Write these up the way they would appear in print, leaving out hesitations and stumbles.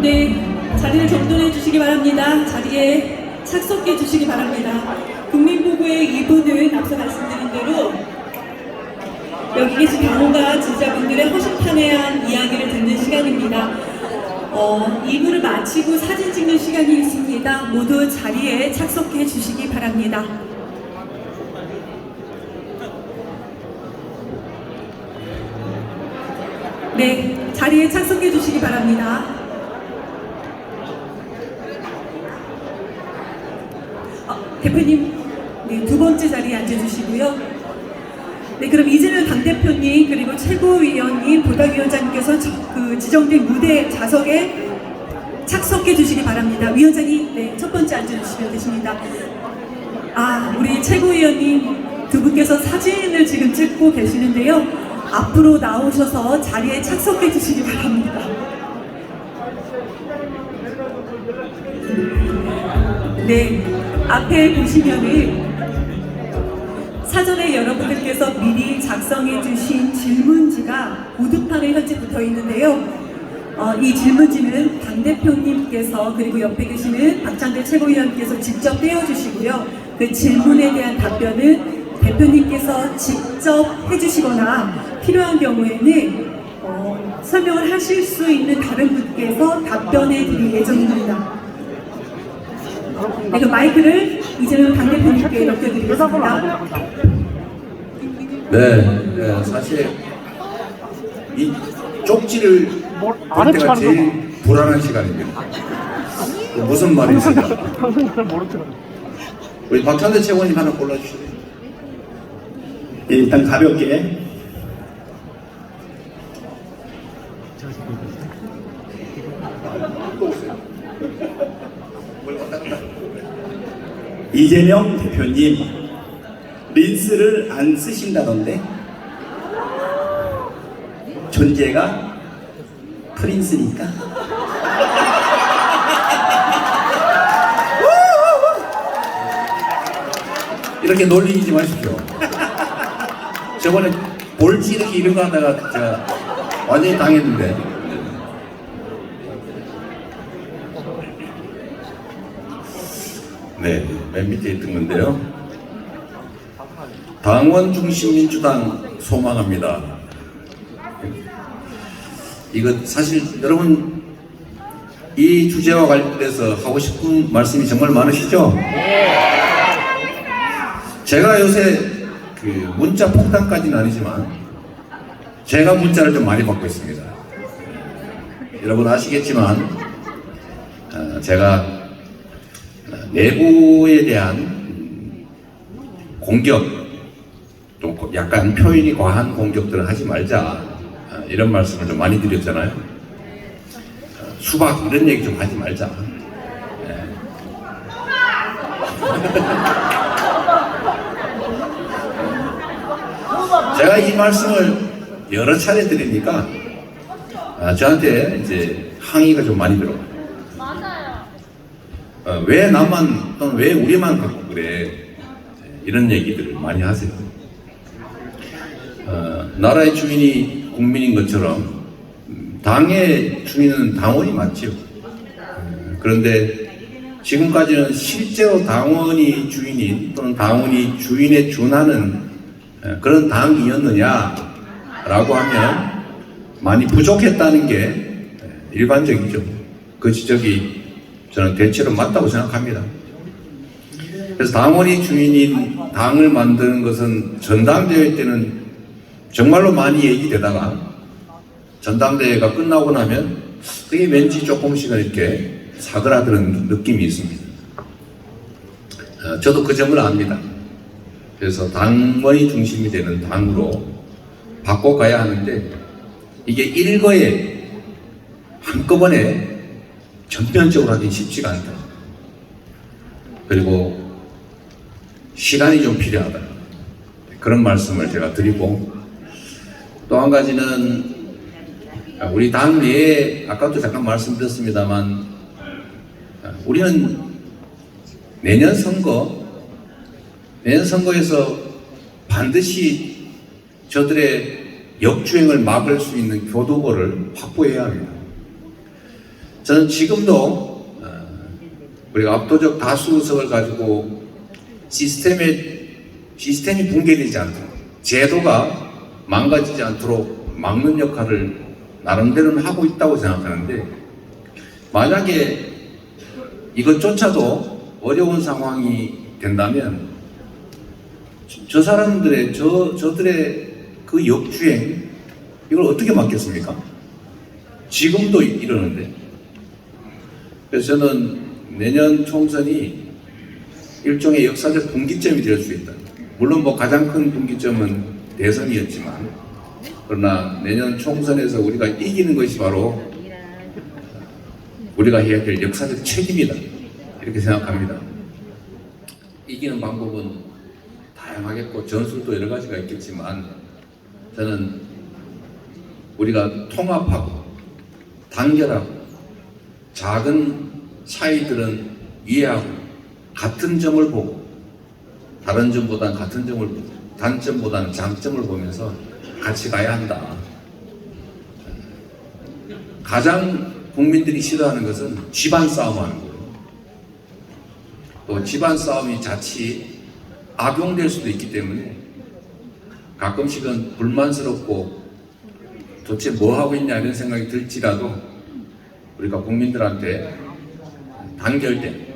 네, 자리를 정돈해 주시기 바랍니다. 자리에 착석해 주시기 바랍니다. 국민보고의 2부는 앞서 말씀드린 대로 여기 계신 당원과 지지자분들의 허심탄회한 이야기를 듣는 시간입니다. 2부를 마치고 사진 찍는 시간이 있습니다. 모두 자리에 착석해 주시기 바랍니다. 네, 자리에 착석해 주시기 바랍니다. 대표님, 네, 두 번째 자리에 앉아주시고요. 네, 그럼 이재명 당대표님 그리고 최고위원님, 보좌위원장님께서 그 지정된 무대 좌석에 착석해 주시기 바랍니다. 위원장님, 네, 첫 번째 앉아주시면 되십니다. 우리 최고위원님 두 분께서 사진을 지금 찍고 계시는데요. 앞으로 나오셔서 자리에 착석해 주시기 바랍니다. 네, 앞에 보시면은 사전에 여러분들께서 미리 작성해 주신 질문지가 보드판에 현재 붙어 있는데요. 이 질문지는 당대표님께서 그리고 옆에 계시는 박찬대 최고위원께서 직접 떼어주시고요. 그 질문에 대한 답변은 대표님께서 직접 해주시거나 필요한 경우에는 설명을 하실 수 있는 다른 분께서 답변해 드릴 예정입니다. 네, 그 마이크를 이재명 당대표님께 넘겨드리겠습니다. 네, 사실 이 쪽지를 볼 때가 제일 불안한 시간입니다. 무슨 말인지. 우리 박찬대 최고님 하나 골라주시죠. 예, 일단 가볍게 이재명 대표님 린스를 안 쓰신다던데 존재가 프린스니까 이렇게 놀리지 마십시오. 저번에 볼지 이렇게 이런 거 하다가 제가 완전히 당했는데. 네, 맨 밑에 있던 건데요. 당원 중심 민주당 소망합니다. 이거 사실 여러분 이 주제와 관련돼서 하고 싶은 말씀이 정말 많으시죠? 제가 요새 그 문자 폭탄까지는 아니지만 제가 문자를 좀 많이 받고 있습니다. 여러분 아시겠지만 제가 내부에 대한 공격, 또 약간 표현이 과한 공격들을 하지 말자 이런 말씀을 좀 많이 드렸잖아요. 수박 이런 얘기 좀 하지 말자. 제가 이 말씀을 여러 차례 드리니까 저한테 이제 항의가 좀 많이 들어와요. 맞아요. 왜 나만 또는 왜 우리만 갖고 그래 이런 얘기들을 많이 하세요. 나라의 주인이 국민인 것처럼 당의 주인은 당원이 맞죠. 그런데 지금까지는 실제로 당원이 주인인 또는 당원이 주인에 준하는 그런 당이었느냐라고 하면 많이 부족했다는 게 일반적이죠. 그 지적이 저는 대체로 맞다고 생각합니다. 그래서 당원이 주인인 당을 만드는 것은 전당대회 때는 정말로 많이 얘기되다가 전당대회가 끝나고 나면 그게 왠지 조금씩은 이렇게 사그라드는 느낌이 있습니다. 저도 그 점을 압니다. 그래서 당원이 중심이 되는 당으로 바꿔가야 하는데 이게 일거에 한꺼번에 전면적으로 하기 쉽지가 않다. 그리고 시간이 좀 필요하다. 그런 말씀을 제가 드리고 또 한 가지는 우리 당 내에 아까도 잠깐 말씀드렸습니다만 우리는 내년 선거에서 반드시 저들의 역주행을 막을 수 있는 교도보를 확보해야 합니다. 저는 지금도 우리가 압도적 다수 의석을 가지고 시스템이 붕괴되지 않도록, 제도가 망가지지 않도록 막는 역할을 나름대로는 하고 있다고 생각하는데, 만약에 이것조차도 어려운 상황이 된다면 저 사람들의 저들의 그 역주행, 이걸 어떻게 막겠습니까? 지금도 이러는데. 그래서 저는 내년 총선이 일종의 역사적 분기점이 될 수 있다. 물론 뭐 가장 큰 분기점은 대선이었지만, 그러나 내년 총선에서 우리가 이기는 것이 바로 우리가 해야 될 역사적 책임이다, 이렇게 생각합니다. 이기는 방법은 다양하겠고 전술도 여러 가지가 있겠지만, 저는 우리가 통합하고 단결하고 작은 차이들은 이해하고 같은 점을 보고, 다른 점보다는 같은 점을 보고 단점보다는 장점을 보면서 같이 가야 한다. 가장 국민들이 싫어하는 것은 집안 싸움하는 거예요. 또 집안 싸움이 자칫 악용될 수도 있기 때문에 가끔씩은 불만스럽고 도대체 뭐 하고 있냐 이런 생각이 들지라도 우리가 국민들한테 단결된,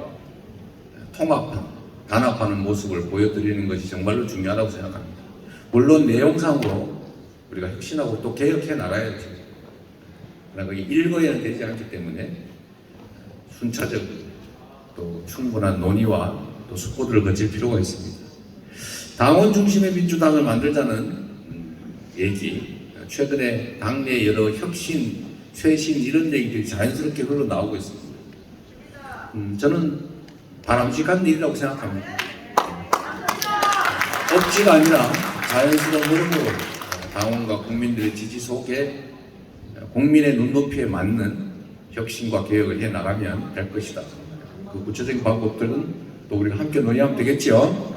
통합한, 단합하는 모습을 보여드리는 것이 정말로 중요하다고 생각합니다. 물론 내용상으로 우리가 혁신하고 또 개혁해 나가야죠. 그러나 그게 일거에는 되지 않기 때문에 순차적 또 충분한 논의와 또 숙고들을 거칠 필요가 있습니다. 당원 중심의 민주당을 만들자는 얘기, 최근에 당내 여러 혁신, 쇄신 이런 얘기들이 자연스럽게 흘러나오고 있습니다. 저는 바람직한 일이라고 생각합니다. 억지가 아니라 자연스러운 흐름으로 당원과 국민들의 지지 속에 국민의 눈높이에 맞는 혁신과 개혁을 해나가면 될 것이다. 그 구체적인 방법들은 또 우리가 함께 논의하면 되겠죠?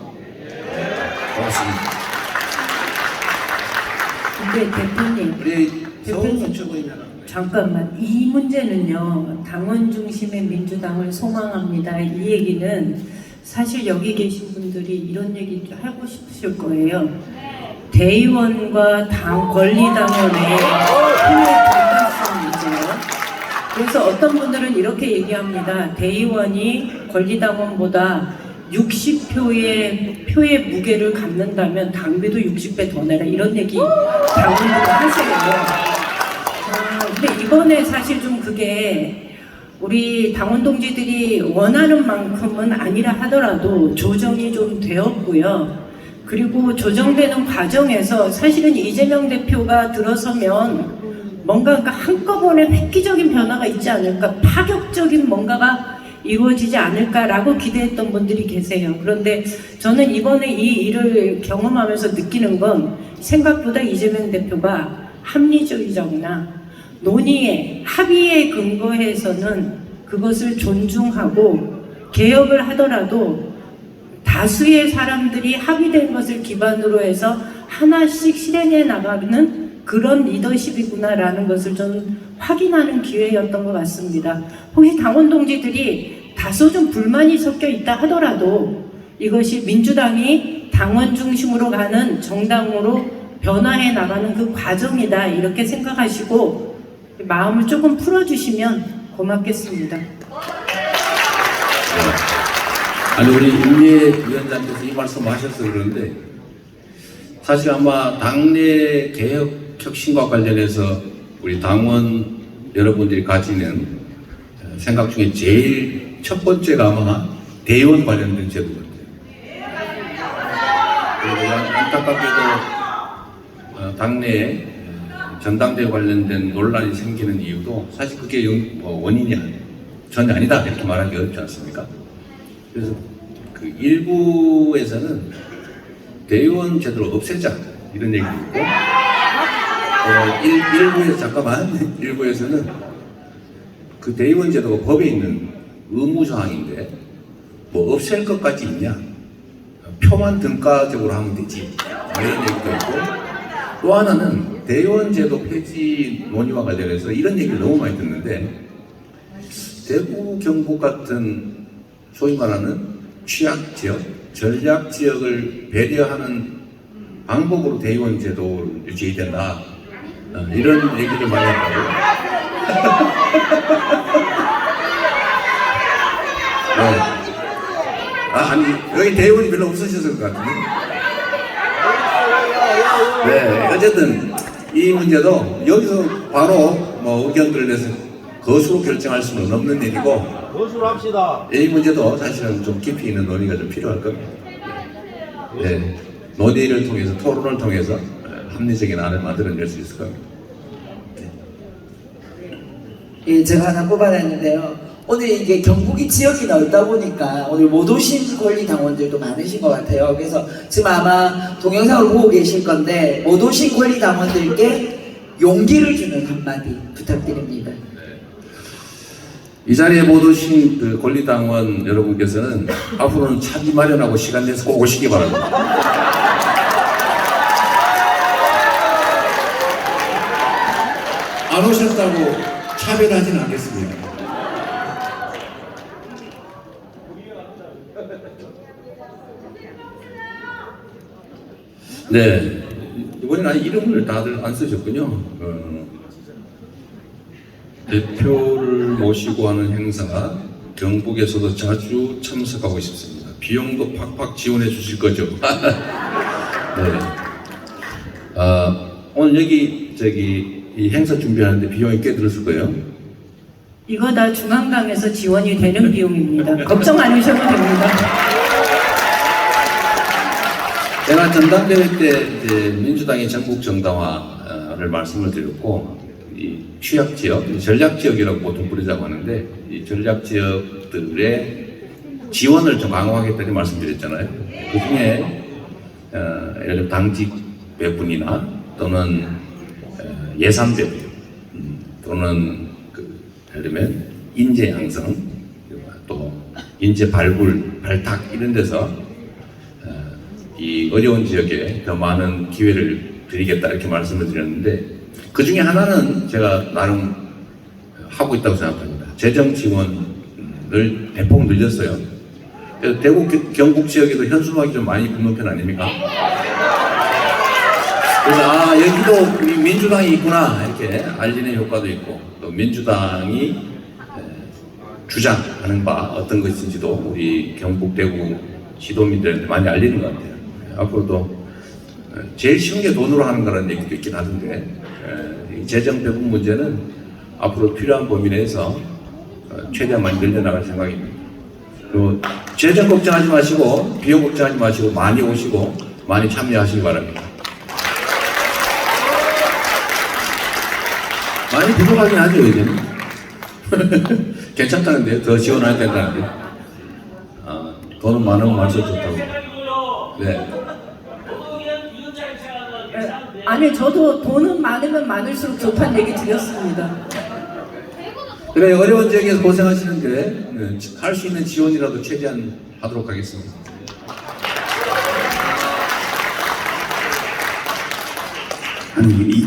고맙습니다. 근데 대표님, 우리 대표님, 최고위원 잠깐만, 이 문제는요, 당원 중심의 민주당을 소망합니다, 이 얘기는 사실 여기 계신 분들이 이런 얘기 하고 싶으실 거예요. 대의원과 권리당원의 힘의 분단성이죠. 그래서 어떤 분들은 이렇게 얘기합니다. 대의원이 권리당원보다 60표의 무게를 갖는다면 당비도 60배 더 내라, 이런 얘기 당원들이 하세요. 근데 이번에 사실 좀 그게 우리 당원 동지들이 원하는 만큼은 아니라 하더라도 조정이 좀 되었고요. 그리고 조정되는 과정에서 사실은 이재명 대표가 들어서면 뭔가 한꺼번에 획기적인 변화가 있지 않을까, 파격적인 뭔가가 이루어지지 않을까라고 기대했던 분들이 계세요. 그런데 저는 이번에 이 일을 경험하면서 느끼는 건 생각보다 이재명 대표가 합리주의적이나 논의에, 합의에 근거해서는 그것을 존중하고 개혁을 하더라도 다수의 사람들이 합의된 것을 기반으로 해서 하나씩 실행해 나가는 그런 리더십이구나라는 것을 저는 확인하는 기회였던 것 같습니다. 혹시 당원 동지들이 다소 좀 불만이 섞여 있다 하더라도 이것이 민주당이 당원 중심으로 가는 정당으로 변화해 나가는 그 과정이다, 이렇게 생각하시고 마음을 조금 풀어주시면 고맙겠습니다. 아니, 우리 윤미애 위원장께서 이 말씀 하셔서 그러는데, 사실 아마 당내 개혁 혁신과 관련해서 우리 당원 여러분들이 가지는 생각 중에 제일 첫 번째가 아마 대의원 관련된 제도 같아요. 그리고 안타깝게도 당내에 전당대회 관련된 논란이 생기는 이유도 사실 그게 원인이 전혀 아니다, 이렇게 말하기 어렵지 않습니까? 그래서 그 일부에서는 대의원 제도를 없애자 이런 얘기도 있고, 일부에서 잠깐만, 일부에서는 그 대의원 제도가 법에 있는 의무사항인데 뭐 없앨 것까지 있냐, 표만 등가적으로 하면 되지, 이런 얘기도 있고, 또 하나는 대의원 제도 폐지 논의와 관련해서 이런 얘기를 너무 많이 듣는데, 대구 경북 같은 소위 말하는 취약 지역, 전략 지역을 배려하는 방법으로 대의원 제도를 유지해야 된다. 이런 얘기를 많이 한다고. 네. 아니 여기 대의원이 별로 없으셨을 것 같은데. 네, 어쨌든 이 문제도 여기서 바로 뭐 의견들을 내서 거수로 결정할 수는 없는 일이고, 거수로 합시다. 이 문제도 사실은 좀 깊이 있는 논의가 좀 필요할 겁니다. 네, 논의를 통해서 토론을 통해서 합리적인 안을 만들어낼 수 있을 겁니다. 예, 제가 하나 뽑아냈는데요. 오늘 이게 경북이 지역이 넓다 보니까 오늘 못 오신 권리 당원들도 많으신 것 같아요. 그래서 지금 아마 동영상을 보고 계실 건데 못 오신 권리 당원들께 용기를 주는 한마디 부탁드립니다. 이 자리에 못 오신 그 권리당원 여러분께서는 앞으로는 차비 마련하고 시간 내서 꼭 오시기 바랍니다. 안 오셨다고 차별하지는 않겠습니다. 네, 이번엔 아니 이름을 다들 안 쓰셨군요. 대표를 모시고 하는 행사가 경북에서도 자주 참석하고 싶습니다. 비용도 팍팍 지원해 주실 거죠? 네. 오늘 여기 이 행사 준비하는데 비용이 꽤 들었을 거예요. 이거 다 중앙당에서 지원이 되는 비용입니다. 걱정 안 하셔도 됩니다. 제가 전당대회 때 이제 민주당의 전국 정당화를 말씀을 드렸고, 이 취약 지역, 전략 지역이라고 보통 부르자고 하는데, 이 전략 지역들의 지원을 좀 강화하겠다는 말씀드렸잖아요. 그 중에 예를 들면 당직 배분이나 또는 예산 배분 또는 예를 들면 인재 양성, 또 인재 발탁 이런 데서 이 어려운 지역에 더 많은 기회를 드리겠다 이렇게 말씀을 드렸는데, 그 중에 하나는 제가 나름 하고 있다고 생각합니다. 재정 지원을 대폭 늘렸어요. 그래서 대구 경북 지역에도 현수막이 좀 많이 붙는 편 아닙니까? 그래서 여기도 우리 민주당이 있구나 이렇게 알리는 효과도 있고, 또 민주당이 주장하는 바 어떤 것인지도 우리 경북 대구 시도민들한테 많이 알리는 것 같아요. 앞으로도 제일 쉬운 게 돈으로 하는 거라는 얘기도 있긴 하던데, 이 재정 배분 문제는 앞으로 필요한 범위 내에서 최대한 많이 늘려나갈 생각입니다. 그리고 재정 걱정하지 마시고 비용 걱정하지 마시고 많이 오시고 많이 참여하시기 바랍니다. 많이 부족하긴 하죠, 이제는. 괜찮다는데요? 더 지원해야 된다는데. 돈은 많으면 많을수록 좋다고. 네. 아니 저도 돈은 많으면 많을수록 좋다는 얘기 드렸습니다. 그래, 어려운 지역에서 고생하시는데 할 수 있는 지원이라도 최대한 하도록 하겠습니다. 아니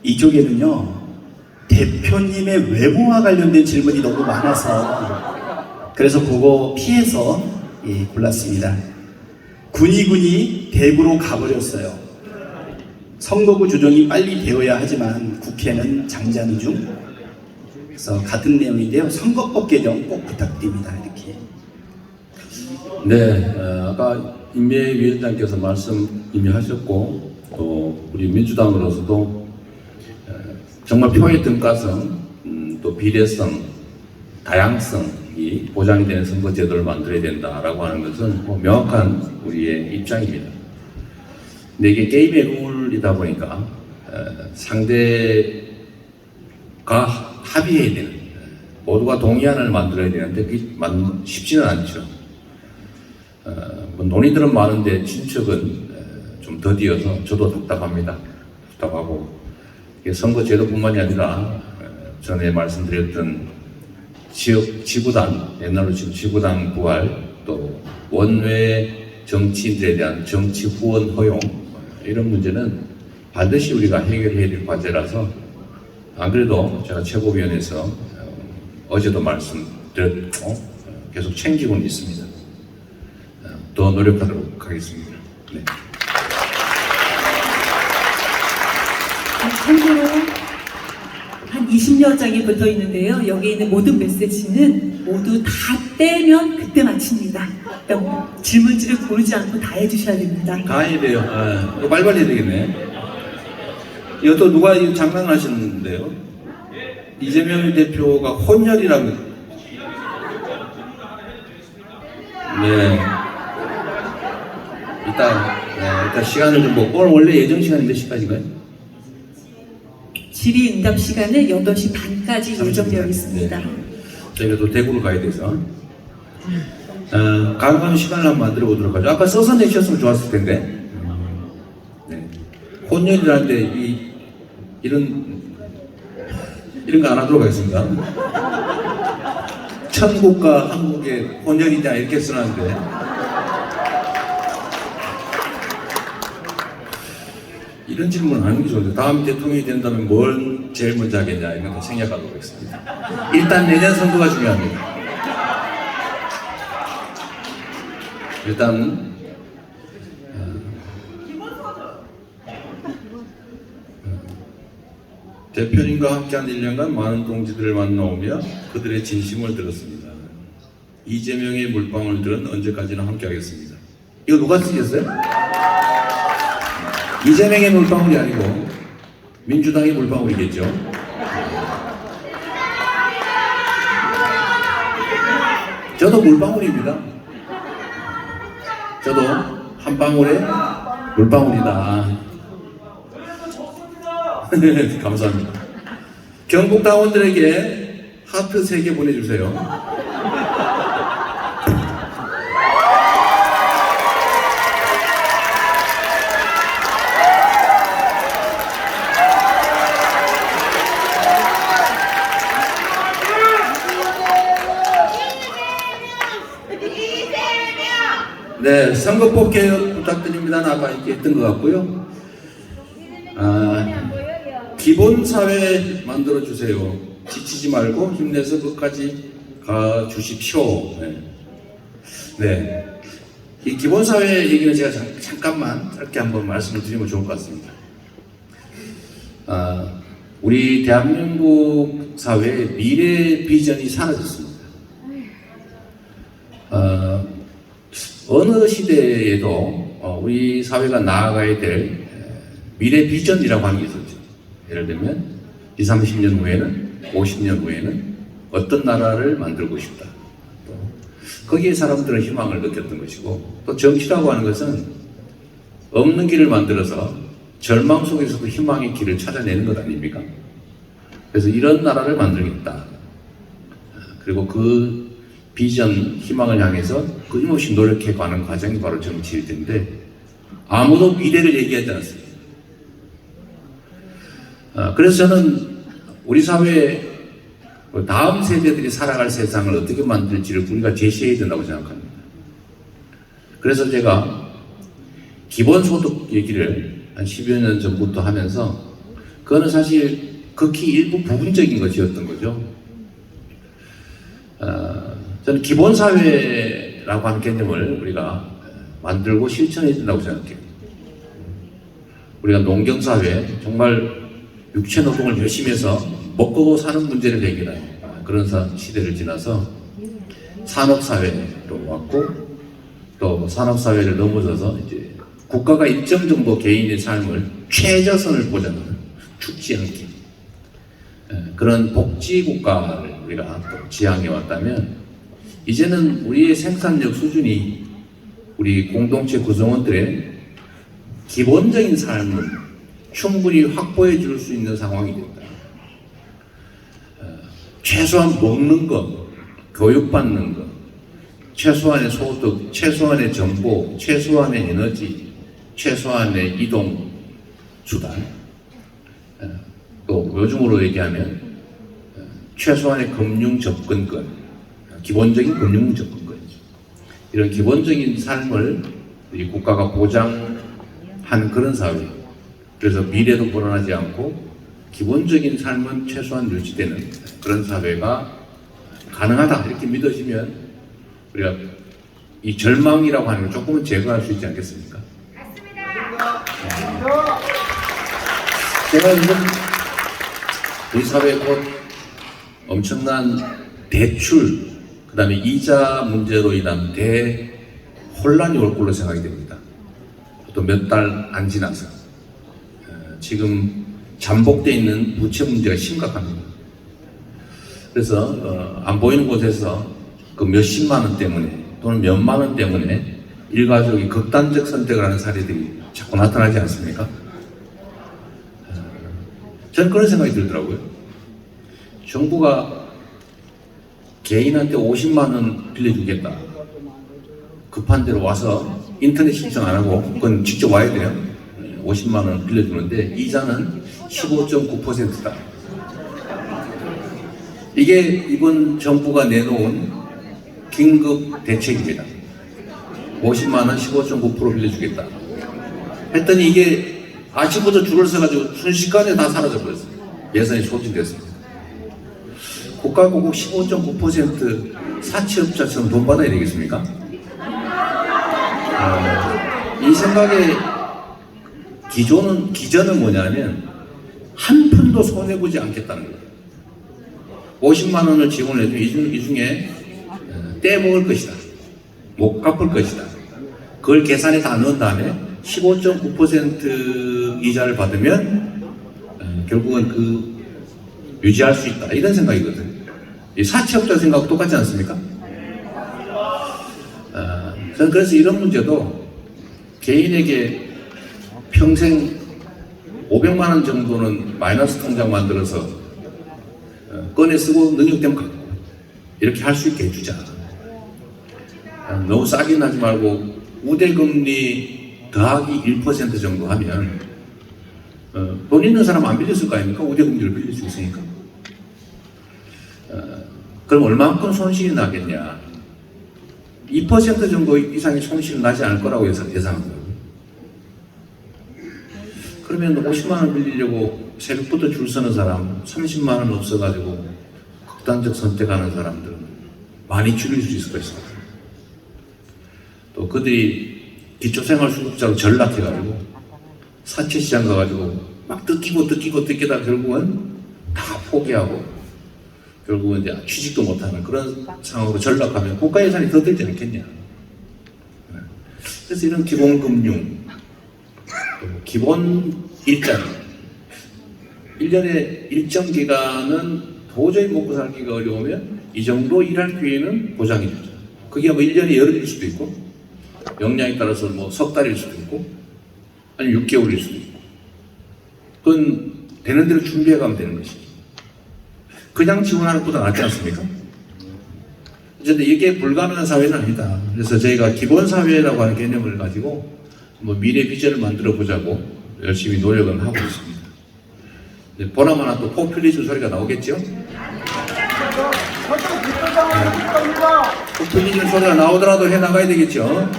이쪽에는요 대표님의 외모와 관련된 질문이 너무 많아서 그래서 그거 피해서 골랐습니다. 군이 대구로 가버렸어요. 선거구 조정이 빨리 되어야 하지만 국회는 장장 중. 그래서 같은 내용인데요. 선거법 개정 꼭 부탁드립니다. 이렇게. 네, 아까 임매위원장께서 말씀 이미 하셨고, 또 우리 민주당으로서도 정말 표의 등가성, 또 비례성, 다양성이 보장이 되는 선거제도를 만들어야 된다라고 하는 것은 뭐 명확한 우리의 입장입니다. 근데 이게 게임의 룰이다 보니까 상대가 합의해야 되는, 모두가 동의안을 만들어야 되는데 그게 쉽지는 않죠. 뭐 논의들은 많은데 진척은 좀 더디어서 저도 답답합니다. 답답하고, 이게 선거제도뿐만이 아니라 전에 말씀드렸던 지구당, 옛날로 지금 지구당 부활, 또 원외 정치인들에 대한 정치 후원 허용, 이런 문제는 반드시 우리가 해결해야 될 과제라서, 안 그래도 제가 최고위원회에서 어제도 말씀드렸고 계속 챙기고는 있습니다. 더 노력하도록 하겠습니다. 네. 참고로 한 20여 장이 붙어 있는데요. 여기 있는 모든 메시지는 모두 다 떼면 그때 마칩니다. 그러니까 질문지를 고르지 않고 다 해주셔야 됩니다. 다 해야 돼요. 이거 빨리빨리 해야 되겠네. 이거 또 누가 이거 장난하셨는데요? 이재명 대표가 혼혈이라고. 네. 일단 시간을 좀 보고, 오늘 원래 예정 시간이 몇 시까지인가요? 질의응답 시간은 8시 반까지 예정되어 있습니다. 네. 저희가 또 대구로 가야 돼서 가능한 시간을 한번 만들어 보도록 하죠. 아까 써서 내셨으면 좋았을 텐데. 네. 혼혈이라는데 이런 거 안 하도록 하겠습니다. 천국과 한국의 혼혈이냐 이렇게 써놨는데 이런 질문 하는 게 좋은데 다음 대통령이 된다면 뭘 제일 먼저 하겠냐 이런 거 생각하도록 하겠습니다. 일단 내년 선거가 중요합니다. 일단 대표님과 함께한 1년간 많은 동지들을 만나오며 그들의 진심을 들었습니다. 이재명의 물방울들은 언제까지나 함께하겠습니다. 이거 누가 쓰셨어요? 이재명의 물방울이 아니고 민주당의 물방울이겠죠. 저도 물방울입니다. 저도 한 방울의 물방울이다. 감사합니다. 경북 당원들에게 하트 3개 보내주세요. 네, 선거법 개혁 부탁드립니다는 아까 이렇게 했던 것 같고요. 기본사회 만들어주세요. 지치지 말고 힘내서 끝까지 가주십시오. 네. 이 기본사회 얘기는 제가 잠깐만 짧게 한번 말씀을 드리면 좋을 것 같습니다. 우리 대한민국 사회의 미래 비전이 사라졌습니다. 어느 시대에도 우리 사회가 나아가야 될 미래 비전이라고 하는 게 있었죠. 예를 들면 20, 30년 후에는 50년 후에는 어떤 나라를 만들고 싶다. 또 거기에 사람들은 희망을 느꼈던 것이고 또 정치라고 하는 것은 없는 길을 만들어서 절망 속에서도 희망의 길을 찾아내는 것 아닙니까? 그래서 이런 나라를 만들겠다. 그리고 그 비전, 희망을 향해서 끊임없이 노력해가는 과정이 바로 정치일 텐데 아무도 미래를 얘기하지 않습니다. 그래서 저는 우리 사회 다음 세대들이 살아갈 세상을 어떻게 만들지를 우리가 제시해야 된다고 생각합니다. 그래서 제가 기본소득 얘기를 한 10여 년 전부터 하면서 그거는 사실 극히 일부 부분적인 것이었던 거죠. 저는 기본사회라고 하는 개념을 우리가 만들고 실천해야 된다고 생각해요. 우리가 농경사회, 정말 육체노동을 열심히 해서 먹고 사는 문제를 해결하는 그런 시대를 지나서 산업사회로 왔고 또 산업사회를 넘어서서 이제 국가가 일정 정도 개인의 삶을 최저선을 보장하는 죽지 않게 그런 복지국가를 우리가 또 지향해 왔다면 이제는 우리의 생산력 수준이 우리 공동체 구성원들의 기본적인 삶을 충분히 확보해 줄 수 있는 상황이 된다. 최소한 먹는 것, 교육받는 것, 최소한의 소득, 최소한의 정보, 최소한의 에너지, 최소한의 이동 수단, 또 요즘으로 얘기하면 최소한의 금융 접근권, 기본적인 금융 접근권이죠. 이런 기본적인 삶을 이 국가가 보장한 그런 사회. 그래서 미래도 불안하지 않고 기본적인 삶은 최소한 유지되는 그런 사회가 가능하다 이렇게 믿어지면 우리가 이 절망이라고 하는 걸 조금은 제거할 수 있지 않겠습니까? 제가 요즘 우리 사회에 곧 엄청난 대출, 그 다음에 이자 문제로 인한 대혼란이 올 걸로 생각이 됩니다. 또 몇 달 안 지나서 지금 잠복되어 있는 부채 문제가 심각합니다. 그래서 안 보이는 곳에서 그 몇십만 원 때문에 또는 몇만 원 때문에 일가족이 극단적 선택을 하는 사례들이 자꾸 나타나지 않습니까? 저는 그런 생각이 들더라고요. 정부가 개인한테 50만 원 빌려주겠다. 급한 대로 와서 인터넷 신청 안 하고 그건 직접 와야 돼요. 50만 원 빌려주는데 이자는 15.9%다. 이게 이번 정부가 내놓은 긴급 대책입니다. 50만 원 15.9% 빌려주겠다. 했더니 이게 아침부터 줄을 서가지고 순식간에 다 사라져 버렸어요. 예산이 소진됐습니다. 국가고국 15.9% 사채업자처럼 돈 받아야 되겠습니까? 이 생각의 기전은 뭐냐면 한 푼도 손해보지 않겠다는 거예요. 50만 원을 지원을 해주면 이 중에 떼먹을 것이다. 못 갚을 것이다. 그걸 계산에 다 넣은 다음에 15.9% 이자를 받으면 결국은 그 유지할 수 있다. 이런 생각이거든요. 이 사채업자 생각하고 똑같지 않습니까? 저는 그래서 이런 문제도 개인에게 평생 500만 원 정도는 마이너스 통장 만들어서 꺼내 쓰고 능력되면 갖고 이렇게 할 수 있게 해주자. 너무 싸게 나지 말고 우대금리 더하기 1% 정도 하면 돈 있는 사람 안 빌렸을 거 아닙니까? 우대금리를 빌릴 수 있으니까. 그럼 얼마만큼 손실이 나겠냐? 2% 정도 이상의 손실이 나지 않을 거라고 예상합니다. 그러면 50만 원 빌리려고 새벽부터 줄 서는 사람, 30만 원 없어가지고 극단적 선택하는 사람들은 많이 줄일 수 있을 것입니다. 또 그들이 기초생활수급자로 전락해가지고 사채시장 가가지고 막 뜯기다 결국은 다 포기하고 결국은 이제 취직도 못하는 그런 상황으로 전락하면 국가 예산이 더 들지 않겠냐. 그래서 이런 기본금융, 기본 일자리, 1년에 일정 기간은 도저히 먹고 살기가 어려우면 이 정도 일할 기회는 보장해 주죠. 그게 뭐 1년에 열흘일 수도 있고 역량에 따라서 뭐 석 달일 수도 있고 아니면 6개월일 수도 있고 그건 되는 대로 준비해 가면 되는 것이죠. 그냥 지원하는 것보다 낫지 않습니까? 어쨌든 이게 불가능한 사회는 아니다. 그래서 저희가 기본사회라고 하는 개념을 가지고 뭐 미래 비전을 만들어 보자고 열심히 노력은 하고 있습니다. 보나마나 또 포퓰리즘 소리가 나오겠죠? 포퓰리즘 소리가 나오더라도 해나가야 되겠죠?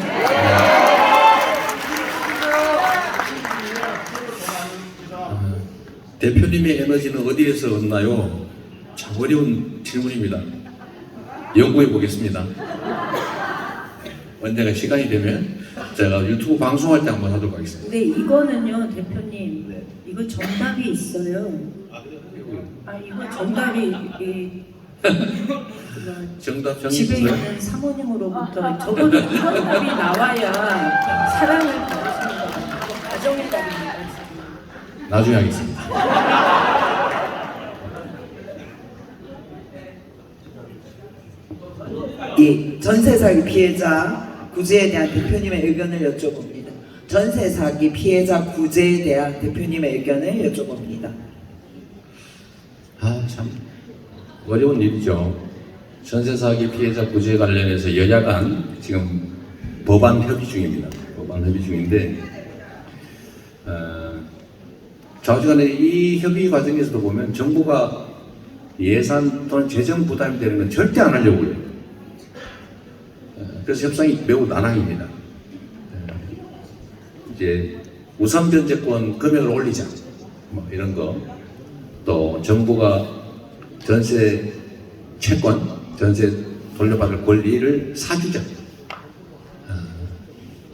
대표님의 에너지는 어디에서 얻나요? 참 어려운 질문입니다. 연구해 보겠습니다. 언젠가 시간이 되면 제가 유튜브 방송할 때 한번 하도록 하겠습니다. 근데 이거는요, 대표님, 이거 정답이 있어요. 이거 정답이 정답 집에 있어요? 있는 사모님으로부터 적어도 이런 답이 나와야 사랑을 받으시는 거예요. 가정의 답입니다. 나중에 하겠습니다. 이 전세 사기 피해자 구제에 대한 대표님의 의견을 여쭤봅니다. 전세 사기 피해자 구제에 대한 대표님의 의견을 여쭤봅니다. 참 어려운 일이죠. 전세 사기 피해자 구제 관련해서 여야 간 지금 법안 협의 중입니다. 법안 협의 중인데 좌우지간에 이 협의 과정에서도 보면 정부가 예산 또는 재정 부담이 되는 건 절대 안 하려고 해요. 그래서 협상이 매우 난항입니다. 이제 우선 변제권 금액을 올리자, 뭐 이런 거, 또 정부가 전세 채권 전세 돌려받을 권리를 사주자.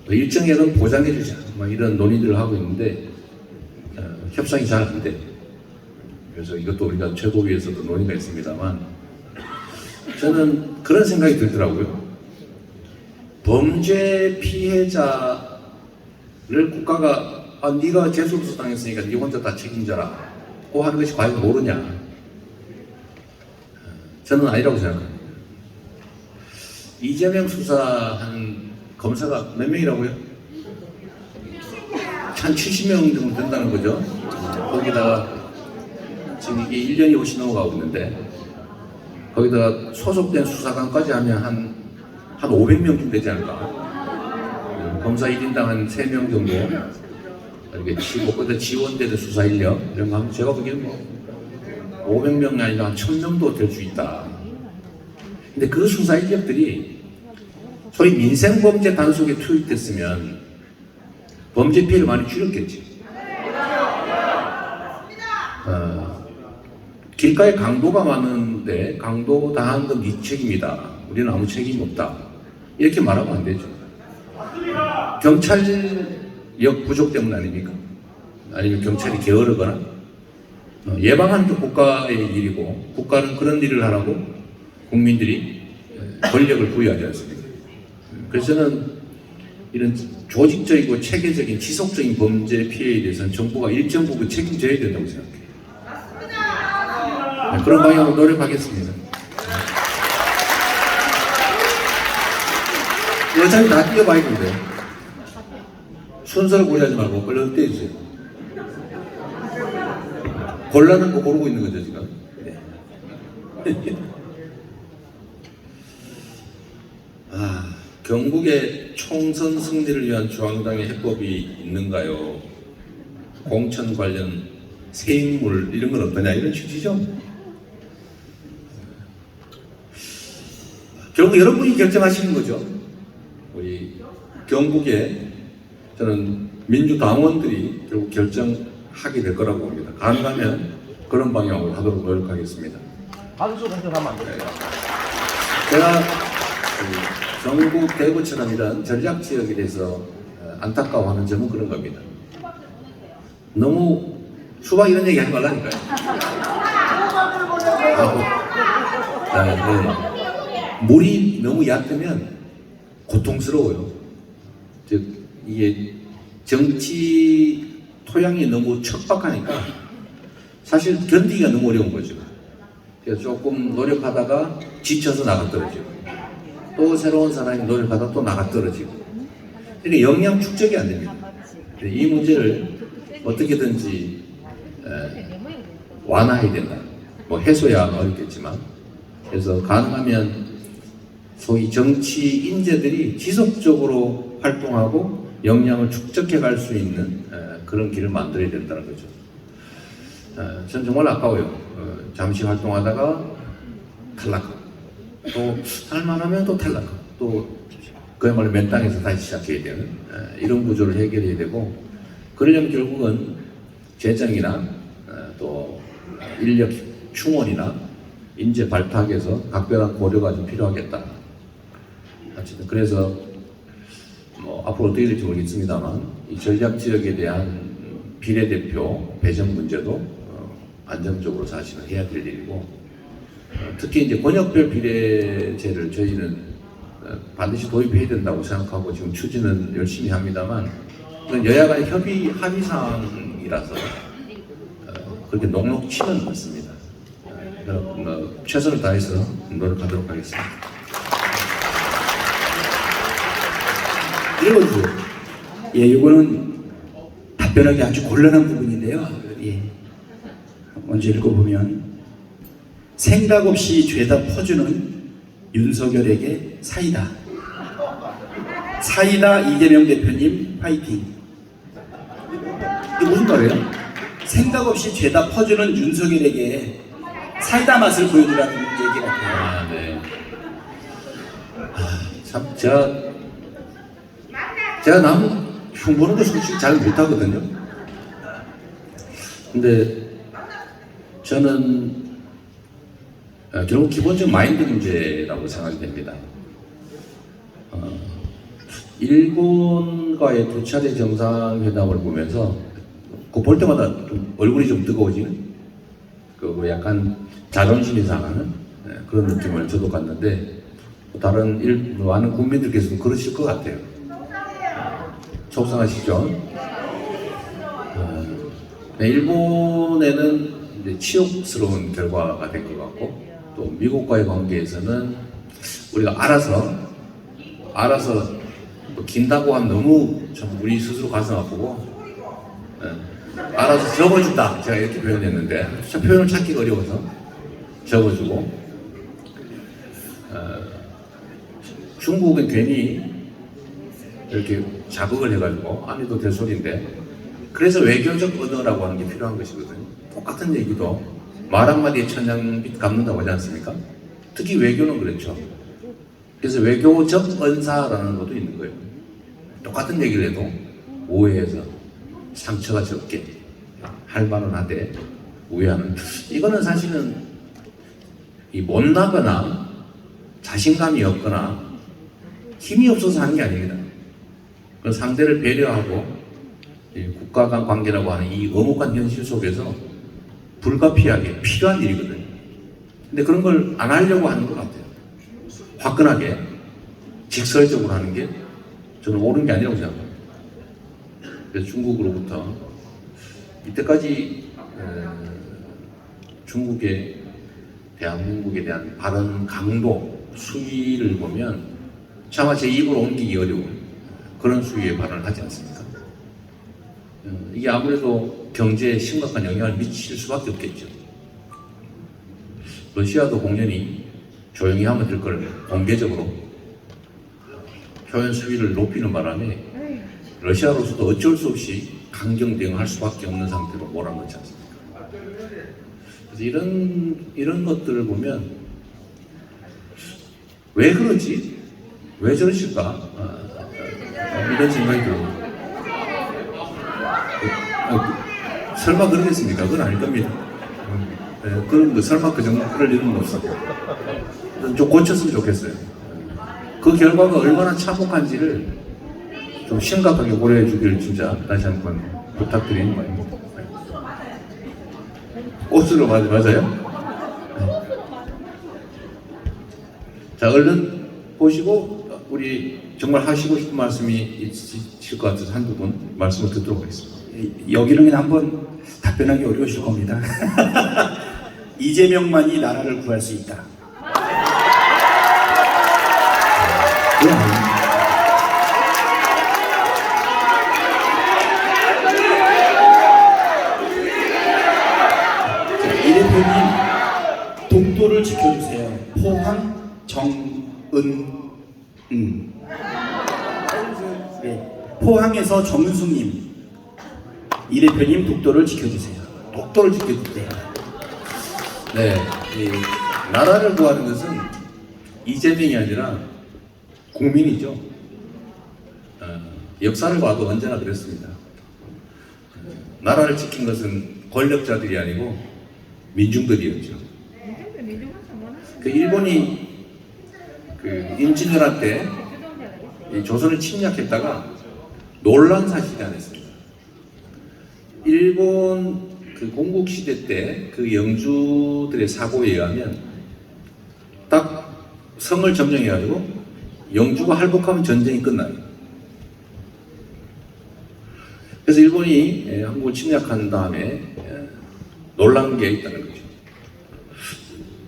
일정액은 보장해주자. 뭐 이런 논의들을 하고 있는데 협상이 잘 안 돼. 그래서 이것도 우리가 최고위에서도 논의가 있습니다만 저는 그런 생각이 들더라고요. 범죄 피해자를 국가가 네가 재수없어 당했으니까 네 혼자 다 책임져라 고 하는 것이 과연 옳으냐? 저는 아니라고 생각합니다. 이재명 수사한 검사가 몇 명이라고요? 한 70명 정도 된다는 거죠. 거기다가 지금 이게 1년이 훨씬 넘어가고 있는데 거기다가 소속된 수사관까지 하면 한 500명쯤 되지 않을까. 검사 1인당 한 3명 정도 이렇게 거기다 지원되는 수사 인력 이런 거 하면 제가 보기에는 뭐 500명이 아니라 한 1000명도 될 수 있다. 근데 그 수사 인력들이 소위 민생범죄 단속에 투입됐으면 범죄 피해를 많이 줄였겠지. 길가에 강도가 많은데 강도 당한 건 네 책임이다. 우리는 아무 책임 없다. 이렇게 말하면 안 되죠. 경찰력 부족 때문 아닙니까? 아니면 경찰이 게으르거나 예방하는 게 국가의 일이고 국가는 그런 일을 하라고 국민들이 권력을 부여하지 않습니까? 그래서 저는 이런 조직적이고 체계적인 지속적인 범죄 피해에 대해서는 정부가 일정 부분 책임져야 된다고 생각해요. 그런 방향으로 노력하겠습니다. 어차피 다 뛰어봐야 되는데 순서를 고려하지 말고 얼른 떼주세요. 곤란한 거 고르고 있는 거죠 지금. 경북의 총선 승리를 위한 중앙당의 해법이 있는가요? 공천 관련 세인물 이런 건 어떠냐 이런 취지죠. 결국 여러분이 결정하시는 거죠. 우리 경북의 저는 민주당원들이 결국 결정하게 될 거라고 봅니다. 가능하면 그런 방향으로 하도록 노력하겠습니다. 한수 공천하면 안 돼요. 제가 전국 대구처럼 이런 전략 지역에 대해서 안타까워하는 점은 그런 겁니다. 너무 수박 이런 얘기 하지 말라니까요. 물이 너무 얕으면 고통스러워요. 즉 이게 정치 토양이 너무 척박하니까 사실 견디기가 너무 어려운 거죠. 그래서 조금 노력하다가 지쳐서 나가떨어지고 또 새로운 사람이 노력하다가 또 나가떨어지고 그러니까 영양 축적이 안 됩니다. 이 문제를 어떻게든지 완화해야 된다. 뭐 해소야 어렵겠지만 그래서 가능하면 소위 정치 인재들이 지속적으로 활동하고 역량을 축적해 갈 수 있는 그런 길을 만들어야 된다는 거죠. 전 정말 아까워요. 잠시 활동하다가 탈락하고 또 할만하면 또 탈락하고 또 그야말로 맨 땅에서 다시 시작해야 되는 이런 구조를 해결해야 되고 그러려면 결국은 재정이나 또 인력 충원이나 인재 발탁에서 각별한 고려가 좀 필요하겠다. 어쨌든 그래서 뭐 앞으로 어떻게 될지 모르겠습니다만 이 전략 지역에 대한 비례대표 배정 문제도 안정적으로 사실은 해야 될 일이고 특히 이제 권역별 비례제를 저희는 반드시 도입해야 된다고 생각하고 지금 추진은 열심히 합니다만 여야 간의 합의 사항이라서 그렇게 녹록치는 않습니다. 최선을 다해서 노력하도록 하겠습니다. 읽어주세요. 예, 이거는 답변하기 아주 곤란한 부분인데요. 예. 먼저 읽어보면 생각 없이 죄다 퍼주는 윤석열에게 사이다. 사이다 이재명 대표님 파이팅. 이게 무슨 말이에요? 생각 없이 죄다 퍼주는 윤석열에게 사이다 맛을 보여주라는 얘기 같아요. 네. 참 제가 남 흉보는 거 솔직히 잘 못하거든요. 근데 저는 결국 기본적 마인드 문제라고 생각이 됩니다. 일본과의 두 차례 정상회담을 보면서 그 볼 때마다 좀 얼굴이 좀 뜨거워지는 그 약간 자존심이 상하는 그런 느낌을 저도 갖는데 다른 많은 국민들께서도 그러실 것 같아요. 속상하시죠? 일본에는 이제 치욕스러운 결과가 된 것 같고 또 미국과의 관계에서는 우리가 알아서 뭐 긴다고 하면 너무 좀 우리 스스로 가슴 아프고 알아서 접어준다 제가 이렇게 표현했는데 참 표현을 찾기가 어려워서 접어주고 중국은 괜히 이렇게 자극을 해가지고 안 해도 될 소리인데 그래서 외교적 언어라고 하는 게 필요한 것이거든요. 똑같은 얘기도 말 한마디에 천냥빚 갚는다고 하지 않습니까? 특히 외교는 그렇죠. 그래서 외교적 언사라는 것도 있는 거예요. 똑같은 얘기를 해도 오해해서 상처가 적게 할 말은 하되 오해하는 이거는 사실은 이 못나거나 자신감이 없거나 힘이 없어서 하는 게 아닙니다. 그 상대를 배려하고 국가 간 관계라고 하는 이 엄혹한 현실 속에서 불가피하게 필요한 일이거든요. 근데 그런 걸 안 하려고 하는 것 같아요. 화끈하게 직설적으로 하는 게 저는 옳은 게 아니라고 생각합니다. 그래서 중국으로부터 이때까지 중국의 대한민국에 대한 발언 강도 수위를 보면 차마 제 입으로 옮기기 어려운 그런 수위의 발언을 하지 않습니까? 이게 아무래도 경제에 심각한 영향을 미칠 수밖에 없겠죠. 러시아도 공연히 조용히 하면 될 걸 공개적으로 표현 수위를 높이는 바람에 러시아로서도 어쩔 수 없이 강경 대응할 수밖에 없는 상태로 몰아넣지 않습니까? 그래서 이런 것들을 보면 왜 그러지? 왜 저러실까? 이런 생각이 들어요. 설마 그러겠습니까? 그건 아닐 겁니다. 그런 거 설마 그 정도 그럴 일은 없어. 좀 고쳤으면 좋겠어요. 그 결과가 얼마나 참혹한지를 좀 심각하게 고려해 주길 진짜 다시 한번 부탁드리는 거예요. 꽃으로 맞아요? 자, 얼른 보시고 우리 정말 하시고 싶은 말씀이 있으실 것 같아서 한두 분 말씀을 듣도록 하겠습니다. 여기는 그냥 한번 답변하기 어려우실 겁니다. 이재명만이 나라를 구할 수 있다. 이 대표님 독도를 지켜주세요. 포항 정은은 네. 포항에서 정은숙님 이 대표님 독도를 지켜주세요. 독도를 지켜주세요. 네, 이 나라를 구하는 것은 이재명이 아니라 국민이죠. 역사를 봐도 언제나 그랬습니다. 나라를 지킨 것은 권력자들이 아니고 민중들이었죠. 그 일본이 그 임진왜란 때 이 조선을 침략했다가 놀란 사실이 아니었습니다. 일본 그 공국 시대 때 그 영주들의 사고에 의하면 딱 성을 점령해가지고 영주가 할복하면 전쟁이 끝나요. 그래서 일본이 한국을 침략한 다음에 놀란 게 있다는 거죠.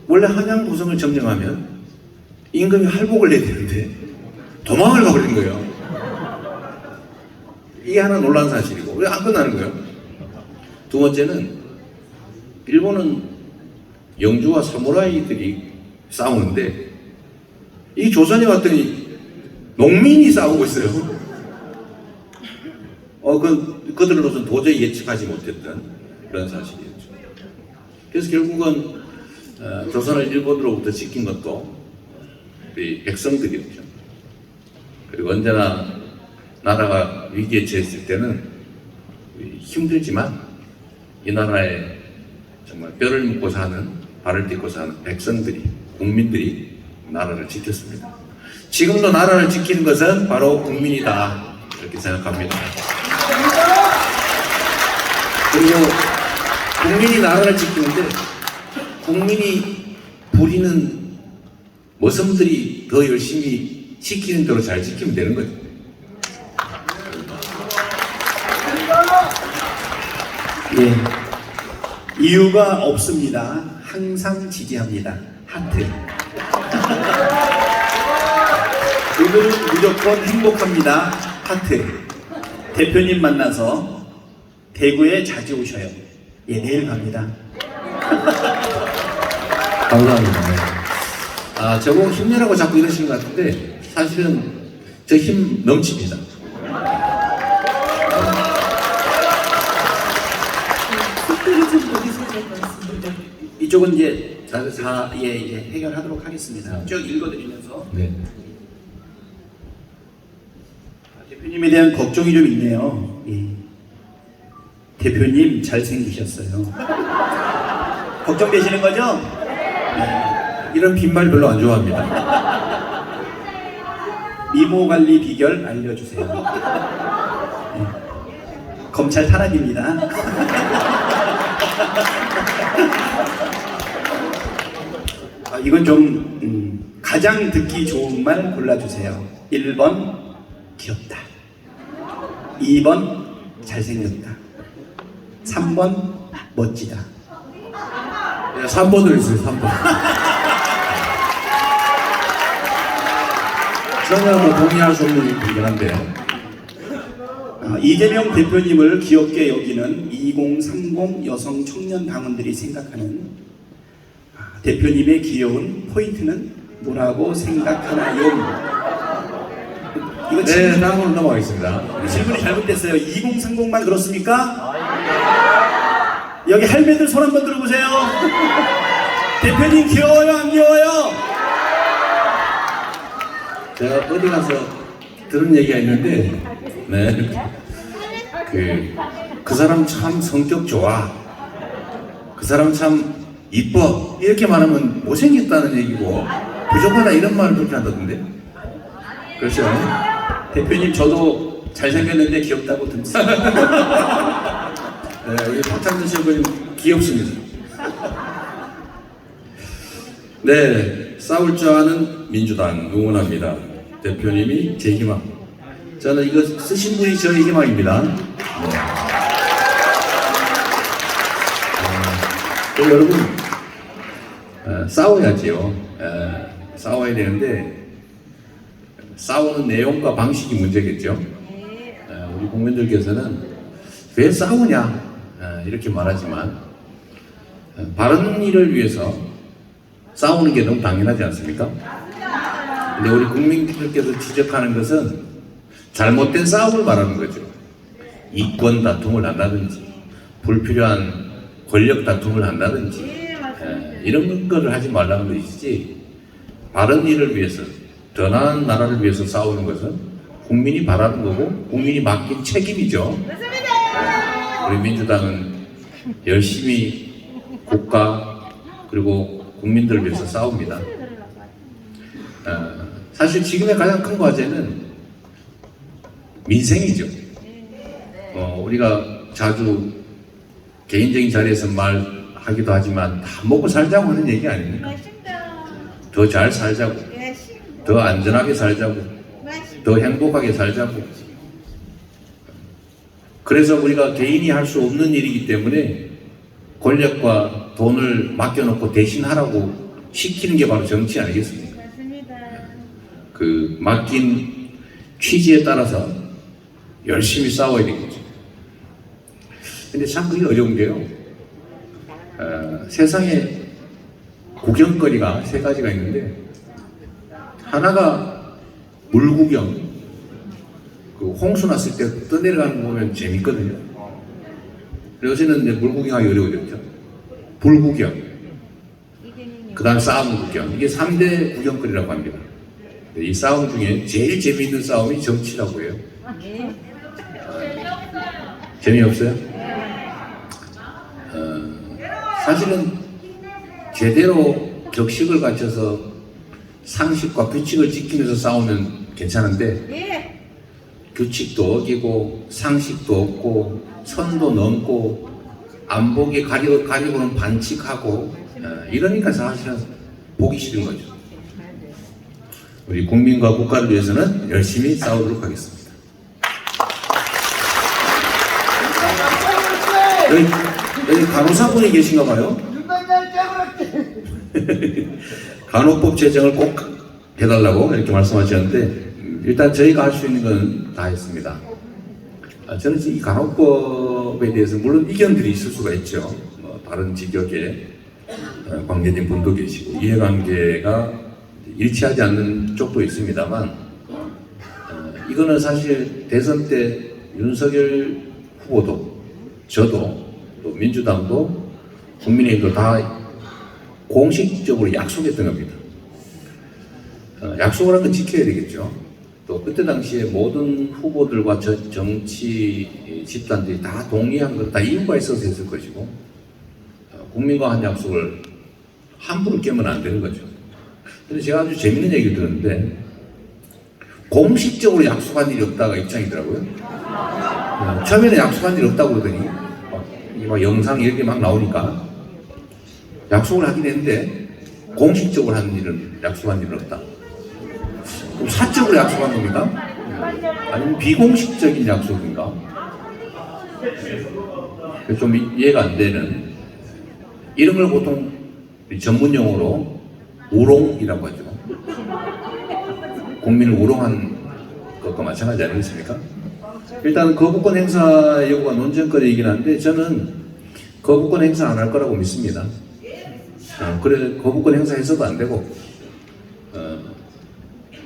원래 한양 도성을 점령하면 임금이 할복을 내야 되는데 도망을 가버린 거예요. 이게 하나 놀란 사실이고 왜 안 끝나는 거예요? 두 번째는 일본은 영주와 사무라이들이 싸우는데 이 조선에 왔더니 농민이 싸우고 있어요. 그들로서는 도저히 예측하지 못했던 그런 사실이었죠. 그래서 결국은 조선을 일본으로부터 지킨 것도 우리 백성들이었죠. 그리고 언제나 나라가 위기에 처했을 때는 힘들지만 이 나라에 정말 뼈를 묻고 사는 발을 딛고 사는 백성들이, 국민들이 나라를 지켰습니다. 지금도 나라를 지키는 것은 바로 국민이다, 이렇게 생각합니다. 그리고 국민이 나라를 지키는데 국민이 부리는 모성들이 더 열심히 지키는 대로 잘 지키면 되는 거죠. 예. 이유가 없습니다. 항상 지지합니다. 하트. 오늘은 무조건 행복합니다. 하트. 대표님 만나서 대구에 자주 오셔요. 예, 내일 갑니다. 감사합니다. 저보고 힘내라고 자꾸 이러시는 것 같은데 사실은 저 힘 넘칩니다. 속도를 좀 보여주셔야 될 것 같습니다. 이쪽은 이제 다 해결하도록 하겠습니다. 쭉 읽어드리면서 네. 대표님에 대한 걱정이 좀 있네요. 예. 대표님 잘생기셨어요. 걱정되시는 거죠? 이런 빈말 별로 안 좋아합니다. 미모 관리 비결 알려주세요. 예. 검찰 탄압입니다. 이건 좀 가장 듣기 좋은 말 골라주세요. 1번 귀엽다, 2번 잘생겼다, 3번 멋지다. 3번으로 있어요, 3번. 전혀 뭐 동의할 수 없는 분들한데 이재명 대표님을 귀엽게 여기는 2030 여성 청년 당원들이 생각하는 대표님의 귀여운 포인트는 뭐라고 생각하나요? 이거 네, 다음으로 넘어가겠습니다. 질문이 잘못됐어요. 2030만 그렇습니까? 여기 할매들 손 한번 들어보세요. 대표님 귀여워요, 안 귀여워요? 제가 어디 가서 들은 얘기가 있는데, 네, 그 사람 참 성격 좋아, 그 사람 참 이뻐, 이렇게 말하면 못생겼다는 얘기고 부족하다 이런 말을 그렇게 한다던데. 그렇죠? 대표님 저도 잘생겼는데 귀엽다고 듣습니다. 네, 우리 박찬근 씨는 귀엽습니다. 네, 싸울 줄 아는 민주당 응원합니다. 대표님이 제 희망. 저는 이거 쓰신 분이 저의 희망입니다. 네. 여러분, 싸워야지요. 싸워야 되는데 싸우는 내용과 방식이 문제겠죠. 우리 국민들께서는 왜 싸우냐 이렇게 말하지만 바른 일을 위해서 싸우는 게 너무 당연하지 않습니까? 근데 우리 국민들께서 지적하는 것은 잘못된 싸움을 말하는 거죠. 이권 다툼을 한다든지 불필요한 권력 다툼을 한다든지 이런 거를 하지 말라는 것이지, 바른 일을 위해서, 더 나은 나라를 위해서 싸우는 것은 국민이 바라는 거고 국민이 맡긴 책임이죠. 우리 민주당은 열심히 국가 그리고 국민들을 위해서 싸웁니다. 사실 지금의 가장 큰 과제는 민생이죠. 우리가 자주 개인적인 자리에서 말하기도 하지만 다 먹고 살자고 하는 얘기 아닙니까? 더 잘 살자고, 더 안전하게 살자고, 더 행복하게 살자고. 그래서 우리가 개인이 할 수 없는 일이기 때문에 권력과 돈을 맡겨놓고 대신하라고 시키는 게 바로 정치 아니겠습니까? 그 맡긴 취지에 따라서 열심히 싸워야 되겠죠. 근데 참 그게 어려운 게요. 세상에 구경거리가 세 가지가 있는데, 하나가 물구경. 그 홍수 났을 때 떠내려가는 거 보면 재밌거든요. 요새는 이제 물구경하기 어려워졌죠. 불구경, 그 다음 싸움 구경. 이게 3대 구경거리라고 합니다. 이 싸움 중에 제일 재미있는 싸움이 정치라고 해요. 재미없어요? 사실은 제대로 격식을 갖춰서 상식과 규칙을 지키면서 싸우면 괜찮은데 규칙도 어기고 상식도 없고 선도 넘고 안보기 가리고는 반칙하고 이러니까 사실은 보기 싫은 거죠. 우리 국민과 국가를 위해서는 열심히 싸우도록 하겠습니다. 여기 간호사분이 계신가 봐요. 간호법 제정을 꼭 해달라고 이렇게 말씀하셨는데 일단 저희가 할 수 있는 건 다 했습니다. 저는 이 간호법에 대해서 물론 이견들이 있을 수가 있죠. 다른 직역의 관계진 분도 계시고 이해관계가 일치하지 않는 쪽도 있습니다만 이거는 사실 대선 때 윤석열 후보도 저도 또 민주당도 국민의힘도 다 공식적으로 약속했던 겁니다. 약속을 한 건 지켜야 되겠죠. 또 그때 당시에 모든 후보들과 정치 집단들이 다 동의한 건 다 이유가 있어서 했을 것이고 국민과 한 약속을 함부로 깨면 안 되는 거죠. 근데 제가 아주 재밌는 얘기를 들었는데 공식적으로 약속한 일이 없다가 입장이더라고요. 처음에는 약속한 일이 없다고 그러더니 막 영상 이렇게 막 나오니까 약속을 하긴 했는데 공식적으로 한 일은 약속한 일은 없다. 그럼 사적으로 약속한 겁니까? 아니면 비공식적인 약속인가? 좀 이해가 안 되는 이런 걸 보통 전문 용어로 우롱이라고 하죠. 국민을 우롱한 것과 마찬가지 아니겠습니까? 일단 거부권 행사 여부가 논쟁거리이긴 한데 저는 거부권 행사 안 할 거라고 믿습니다. 그래 거부권 행사해서도 안 되고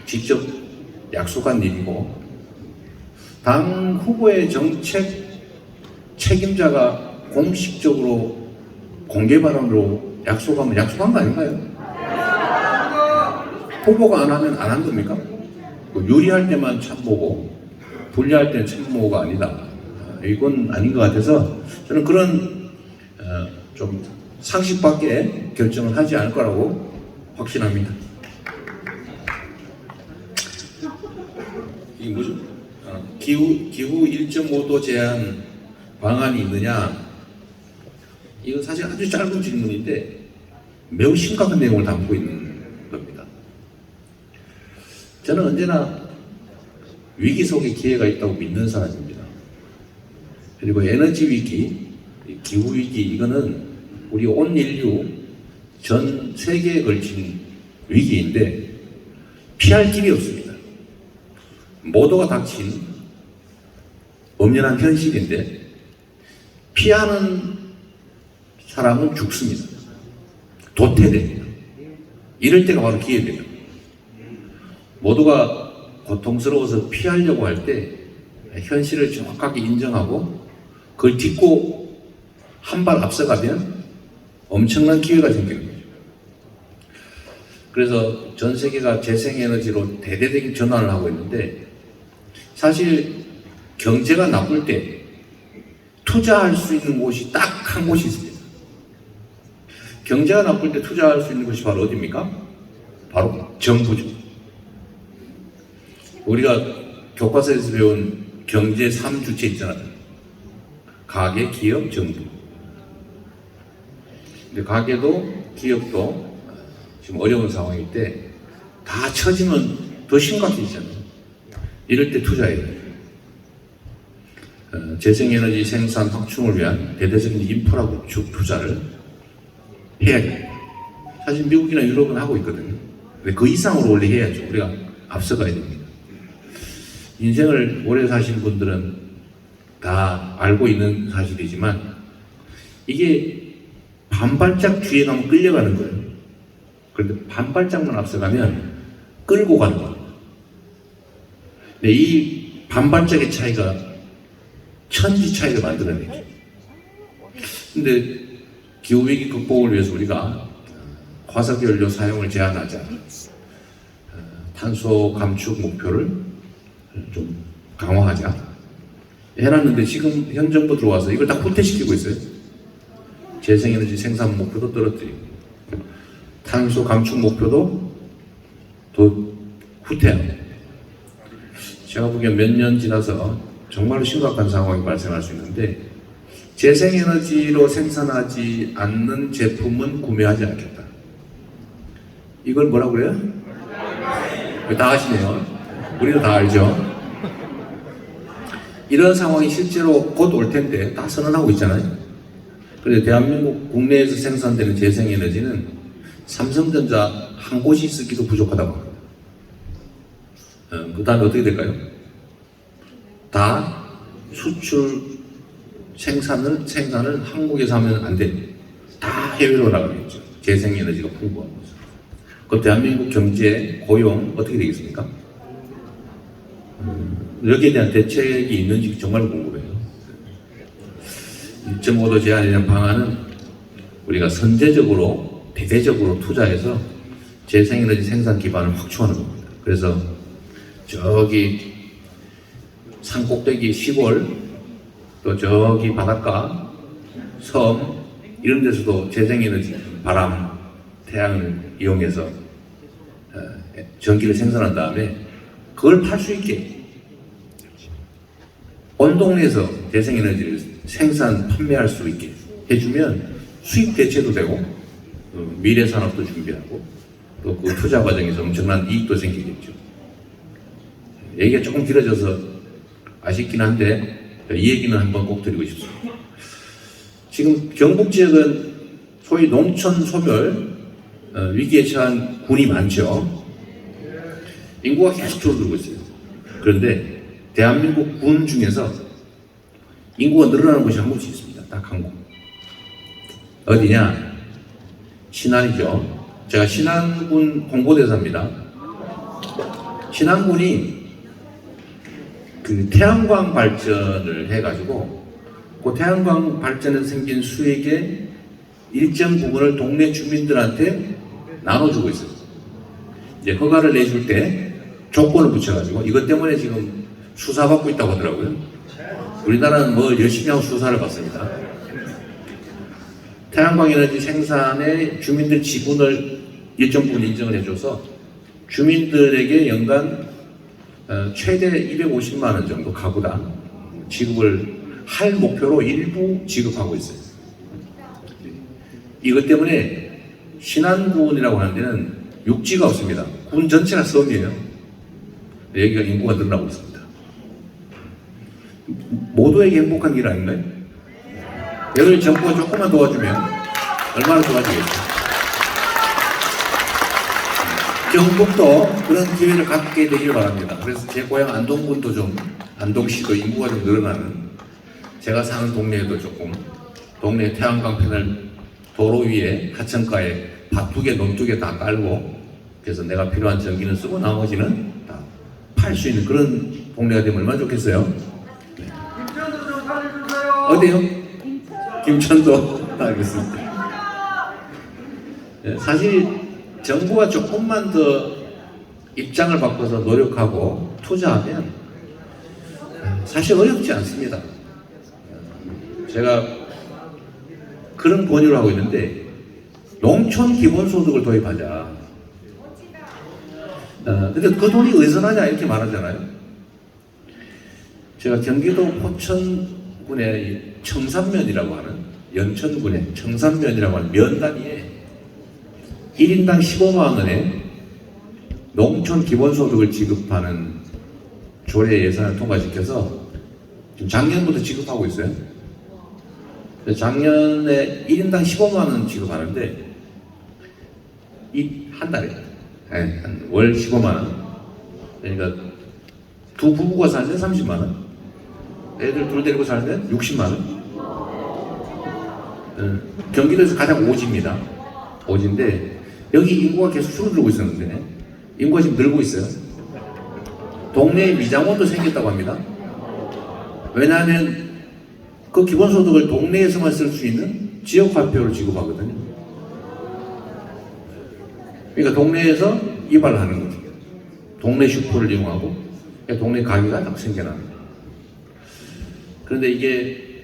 직접 약속한 일이고 당 후보의 정책 책임자가 공식적으로 공개 발언으로 약속하면 약속한 거 아닌가요? 후보가 안 하면 안 한 겁니까? 유리할 때만 참모고 불리할 때는 참모가 아니다. 이건 아닌 것 같아서 저는 그런 좀 상식 밖에 결정을 하지 않을 거라고 확신합니다. 이 뭐죠? 기후 1.5도 제한 방안이 있느냐? 이건 사실 아주 짧은 질문인데 매우 심각한 내용을 담고 있는 겁니다. 저는 언제나 위기 속에 기회가 있다고 믿는 사람입니다. 그리고 에너지 위기, 기후 위기 이거는 우리 온 인류 전 세계에 걸친 위기인데 피할 길이 없습니다. 모두가 닥친 엄연한 현실인데 피하는 사람은 죽습니다. 도태됩니다. 이럴 때가 바로 기회입니다. 모두가 고통스러워서 피하려고 할 때 현실을 정확하게 인정하고 그걸 딛고 한 발 앞서가면 엄청난 기회가 생기는 거죠. 그래서 전 세계가 재생에너지로 대대적인 전환을 하고 있는데 사실 경제가 나쁠 때 투자할 수 있는 곳이 딱 한 곳이 있습니다. 경제가 나쁠 때 투자할 수 있는 곳이 바로 어디입니까? 바로 정부죠. 우리가 교과서에서 배운 경제 3주체 있잖아요. 가계, 기업, 정부. 근데 가계도 기업도 지금 어려운 상황일 때 다 처지면 더 심각해지잖아요. 이럴 때 투자해야 돼요. 재생에너지 생산 확충을 위한 대대적인 인프라 구축 투자를 해야 돼요. 사실 미국이나 유럽은 하고 있거든요. 근데 그 이상으로 원래 해야죠. 우리가 앞서가야 됩니다. 인생을 오래 사신 분들은 다 알고 있는 사실이지만 이게 반발짝 뒤에 가면 끌려가는 거예요. 그런데 반발짝만 앞서가면 끌고 가는 거예요. 근데 이 반발짝의 차이가 천지 차이를 만들어내죠. 근데 기후위기 극복을 위해서 우리가 화석연료 사용을 제한하자, 탄소 감축 목표를 좀 강화하자 해놨는데 지금 현 정부 들어와서 이걸 다 후퇴시키고 있어요. 재생에너지 생산 목표도 떨어뜨리고 탄소 감축 목표도 더 후퇴하고, 제가 보기엔 몇 년 지나서 정말로 심각한 상황이 발생할 수 있는데, 재생에너지로 생산하지 않는 제품은 구매하지 않겠다. 이걸 뭐라고 그래요? 다 아시네요. 우리도 다 알죠. 이런 상황이 실제로 곧 올 텐데 다 선언하고 있잖아요. 그런데 대한민국 국내에서 생산되는 재생에너지는 삼성전자 한 곳이 쓰기도 부족하다고 합니다. 그 다음에 어떻게 될까요? 다 수출 생산을 한국에서 하면 안 돼. 다 해외로 나가겠죠. 재생에너지가 풍부한 곳. 그럼 대한민국 경제, 고용 어떻게 되겠습니까? 여기에 대한 대책이 있는지 정말 궁금해요. 1.5도 제한에 대한 방안은 우리가 선제적으로, 대대적으로 투자해서 재생에너지 생산 기반을 확충하는 겁니다. 그래서 저기 산꼭대기 시골, 또 저기 바닷가, 섬 이런 데서도 재생에너지, 바람, 태양을 이용해서 전기를 생산한 다음에 그걸 팔 수 있게 온 동네에서 재생에너지를 생산, 판매할 수 있게 해주면 수입 대체도 되고 미래 산업도 준비하고 또 그 투자 과정에서 엄청난 이익도 생기겠죠. 얘기가 조금 길어져서 아쉽긴 한데 이 얘기는 한번 꼭 드리고 싶습니다. 지금 경북 지역은 소위 농촌 소멸 위기에 처한 군이 많죠. 인구가 계속 줄어들고 있어요. 그런데 대한민국 군 중에서 인구가 늘어나는 곳이 한 곳이 있습니다. 딱 한 곳. 어디냐? 신안이죠. 제가 신안군 홍보대사입니다. 신안군이 그 태양광 발전을 해가지고 그 태양광 발전에서 생긴 수익의 일정 부분을 동네 주민들한테 나눠주고 있어요. 이제 허가를 내줄 때 조건을 붙여가지고 이것 때문에 지금 수사받고 있다고 하더라고요. 우리나라는 뭐 열심히 하고 수사를 받습니다. 태양광 에너지 생산에 주민들 지분을 일정 부분 인정을 해줘서 주민들에게 연간 최대 250만 원 정도 가구당 지급을 할 목표로 일부 지급하고 있어요. 이것 때문에 신안군이라고 하는 데는 육지가 없습니다. 군 전체가 섬이에요. 여기가 인구가 늘어나고 있습니다. 모두에게 행복한 길 아닌가요? 여러분 정부가 조금만 도와주면 얼마나 좋아지겠어요? 경북도 그런 기회를 갖게 되길 바랍니다. 그래서 제 고향 안동군도 좀, 안동시도 인구가 좀 늘어나는, 제가 사는 동네에도 조금, 동네 태양광 패널 도로 위에 하천가에 밭 2개, 논 2개 다 깔고, 그래서 내가 필요한 전기는 쓰고 나머지는 다 팔 수 있는 그런 동네가 되면 얼마나 좋겠어요? 네. 김천도 좀 살려주세요. 어디요? 김천도. 알겠습니다. 네, 사실 정부가 조금만 더 입장을 바꿔서 노력하고 투자하면 사실 어렵지 않습니다. 제가 그런 권유를 하고 있는데 농촌 기본소득을 도입하자. 근데 그 돈이 어디서 나냐 이렇게 말하잖아요. 제가 경기도 포천군의 청산면이라고 하는, 연천군의 청산면이라고 하는 면 단위에 1인당 15만 원의 농촌 기본소득을 지급하는 조례 예산을 통과시켜서 지금 작년부터 지급하고 있어요. 작년에 1인당 15만 원 지급하는데 이 한 달에 월 15만 원. 그러니까 두 부부가 살면 30만 원. 애들 둘 데리고 살면 60만 원. 경기도에서 가장 오지입니다. 오지인데 여기 인구가 계속 줄어들고 있었는데 인구가 지금 늘고 있어요. 동네에 미장원도 생겼다고 합니다. 왜냐하면 그 기본소득을 동네에서만 쓸 수 있는 지역화폐로 지급하거든요. 그러니까 동네에서 이발을 하는 거죠. 동네 슈퍼를 이용하고 동네 가게가 딱 생겨나는 거예요. 그런데 이게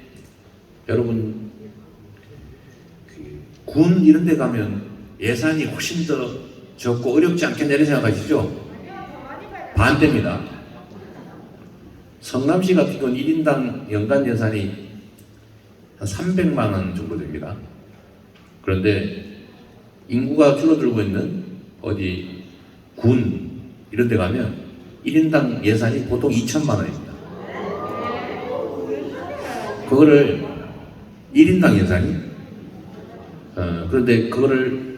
여러분 군 이런 데 가면 예산이 훨씬 더 적고 어렵지 않겠냐 이런 생각하시죠? 반대입니다. 성남시 같은 경우는 1인당 연간 예산이 한 300만 원 정도 됩니다. 그런데 인구가 줄어들고 있는 어디 군 이런 데 가면 1인당 예산이 보통 2천만 원입니다. 그거를 1인당 예산이 그런데 그거를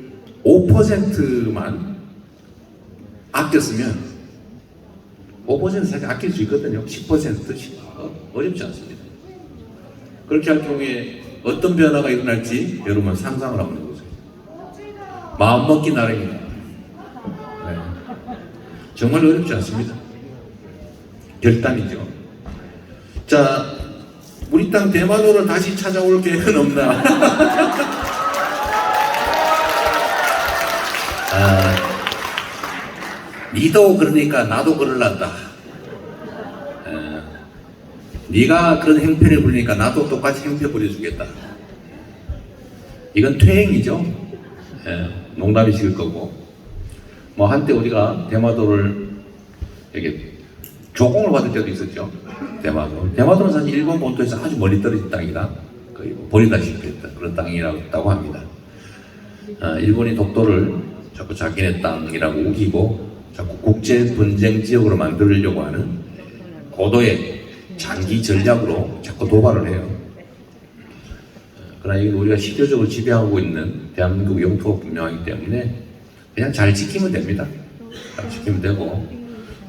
5%만 아꼈으면 5% 사실 아낄 수 있거든요. 10% 어렵지 않습니다. 그렇게 할 경우에 어떤 변화가 일어날지 여러분 상상을 한번 해보세요. 마음먹기 나름입니다. 네. 정말 어렵지 않습니다. 결단이죠. 자, 우리 땅 대마도를 다시 찾아올 계획은 없나? 니도 그러니까 나도 그럴란다. 네가 그런 행패를 부리니까 나도 똑같이 행패 부려주겠다. 이건 퇴행이죠. 농담이실 거고. 뭐 한때 우리가 대마도를 이렇게 조공을 받을 때도 있었죠. 대마도는 사실 일본 본토에서 아주 멀리 떨어진 땅이다. 거의 뭐 버리다시피 했던 그런 땅이라고 합니다. 일본이 독도를 자꾸 자기네 땅이라고 우기고 자꾸 국제 분쟁 지역으로 만들려고 하는 고도의 장기 전략으로 자꾸 도발을 해요. 그러나 이건 우리가 실효적으로 지배하고 있는 대한민국 영토가 분명하기 때문에 그냥 잘 지키면 됩니다. 잘 지키면 되고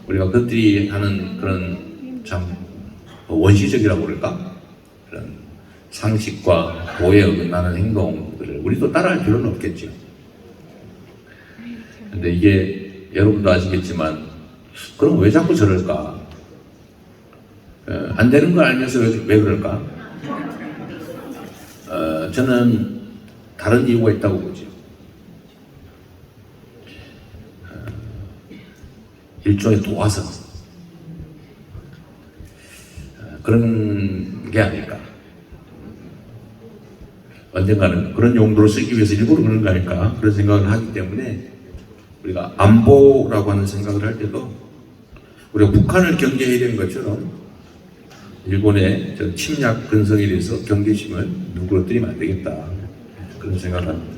우리가 그들이 하는 그런 참 원시적이라고 그럴까? 그런 상식과 도에 어긋나는 행동들을 우리도 따라할 필요는 없겠죠. 근데 이게 여러분도 아시겠지만 그럼 왜 자꾸 저럴까? 안 되는 걸 알면서 왜 그럴까? 저는 다른 이유가 있다고 보죠. 일종의 도화선 그런 게 아닐까. 언젠가는 그런 용도로 쓰기 위해서 일부러 그런 거 아닐까 그런 생각을 하기 때문에 우리가 안보라고 하는 생각을 할 때도 우리가 북한을 경계해야 되는 것처럼 일본의 침략 근성에 대해서 경계심을 누그러뜨리면 안 되겠다 그런 생각을 합니다.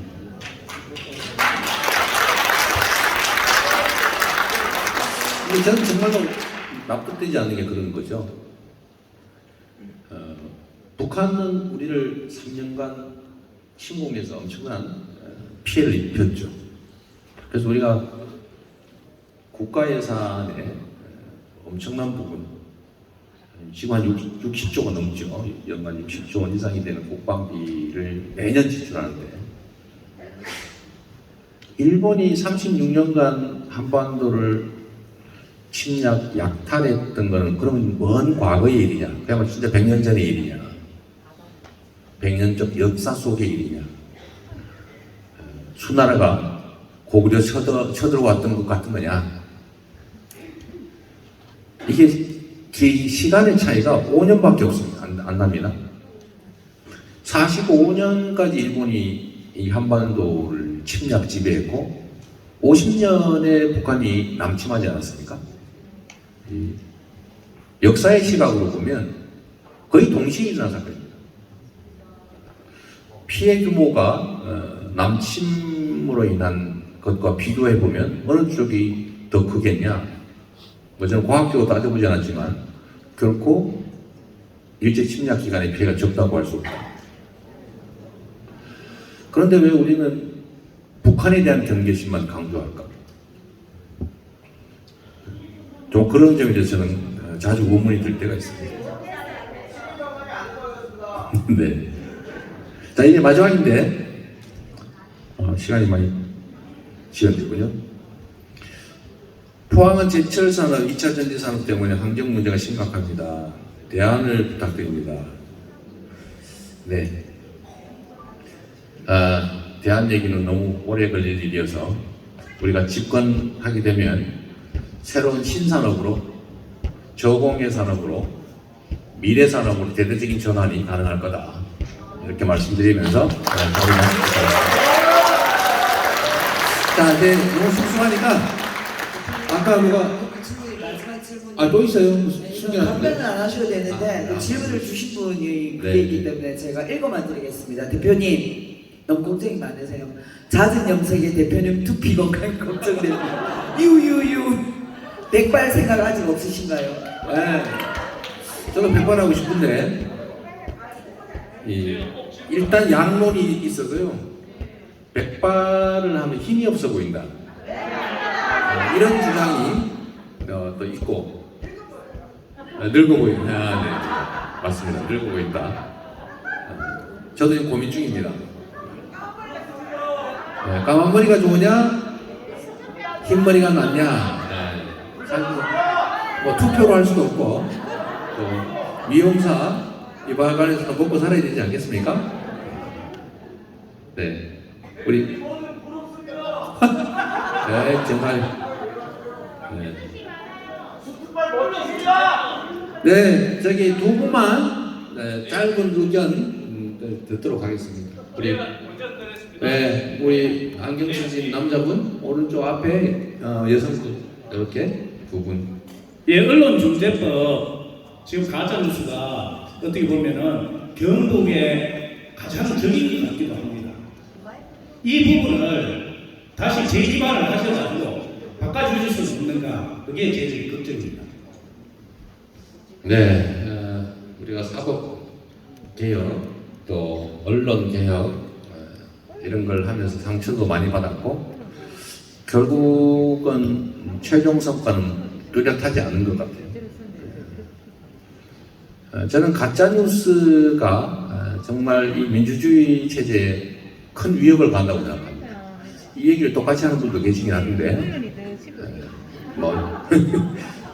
근데 저는 정말로 납득되지 않는 게 그런 거죠. 북한은 우리를 3년간 침공해서 엄청난 피해를 입혔죠. 그래서 우리가 국가 예산의 엄청난 부분, 지금 한 60조가 넘죠. 연간 60조 원 이상이 되는 국방비를 매년 지출하는데 일본이 36년간 한반도를 침략, 약탈했던 거는 그러면 먼 과거의 일이냐? 그야말로 진짜 100년 전의 일이냐? 100년적 역사 속의 일이냐? 수나라가 고구려 쳐들어왔던 것 같은 거냐? 이게 시간의 차이가 5년밖에 없습니다. 안 납니다. 45년까지 일본이 이 한반도를 침략 지배했고 50년에 북한이 남침하지 않았습니까? 역사의 시각으로 보면 거의 동시에 일어난 사건입니다. 피해 규모가 남침으로 인한 것과 비교해 보면 어느 쪽이 더 크겠냐? 뭐 저는 과학적으로 따져보지 않았지만 결코 일제 침략 기간의 피해가 적다고 할 수 없다. 그런데 왜 우리는 북한에 대한 경계심만 강조할까? 좀 그런 점에 대해서 저는 자주 의문이 들 때가 있습니다. 네. 자, 이제 마지막인데 시간이 많이 지연되고요. 포항은 제철 산업, 2차 전지 산업 때문에 환경 문제가 심각합니다. 대안을 부탁드립니다. 네. 대안 얘기는 너무 오래 걸릴 일이어서 우리가 집권하게 되면 새로운 신산업으로, 저공해 산업으로, 미래 산업으로 대대적인 전환이 가능할 거다. 이렇게 말씀드리면서 답을 마치겠습니다. 자, 이제 너무 쑥쑥하니까 아까 누가 마지막 질문. 또 있어요? 답변은 안 하셔도 되는데 아, 질문을 주신 분이 그게 네. 있기 때문에 제가 읽어만 드리겠습니다. 대표님 너무 걱정이 많으세요. 잦은 염색에 대표님 두피 건강 걱정됩니다. 유유유 백발 생각 아직 없으신가요? 네. 저도 백발하고 싶은데 일단 양론이 있어서요. 백발을 하면 힘이 없어 보인다. 이런 주장이 또 있고 늙어 보인다. 네. 맞습니다. 늙어 보인다. 저도 지금 고민 중입니다. 까만 머리가 좋으냐? 흰 머리가 낫냐? 사실 뭐 투표로 할 수도 없고 또 미용사 이 바관에서도 먹고 살아야 되지 않겠습니까? 네, 우리 네, 정말 네, 저기 두 분만 짧은 의견 듣도록 하겠습니다. 우리 안경 쓰신 남자분 오른쪽 앞에 여성분 이렇게 두 분. 예, 언론중재법 지금 가짜뉴스가 어떻게 보면은 경북의 가장 적인 것 같기도 합니다. 이 부분을 다시 재기반을 하셔가지고 바꿔주실 수 없는가, 그게 제일 걱정입니다. 네, 우리가 사법 개혁 또 언론 개혁 이런 걸 하면서 상처도 많이 받았고 결국은 최종 성과는 뚜렷하지 않은 것 같아요. 저는 가짜 뉴스가 정말 이 민주주의 체제에 큰 위협을 가한다고 생각합니다. 이 얘기를 똑같이 하는 분도 계시긴 하는데 뭐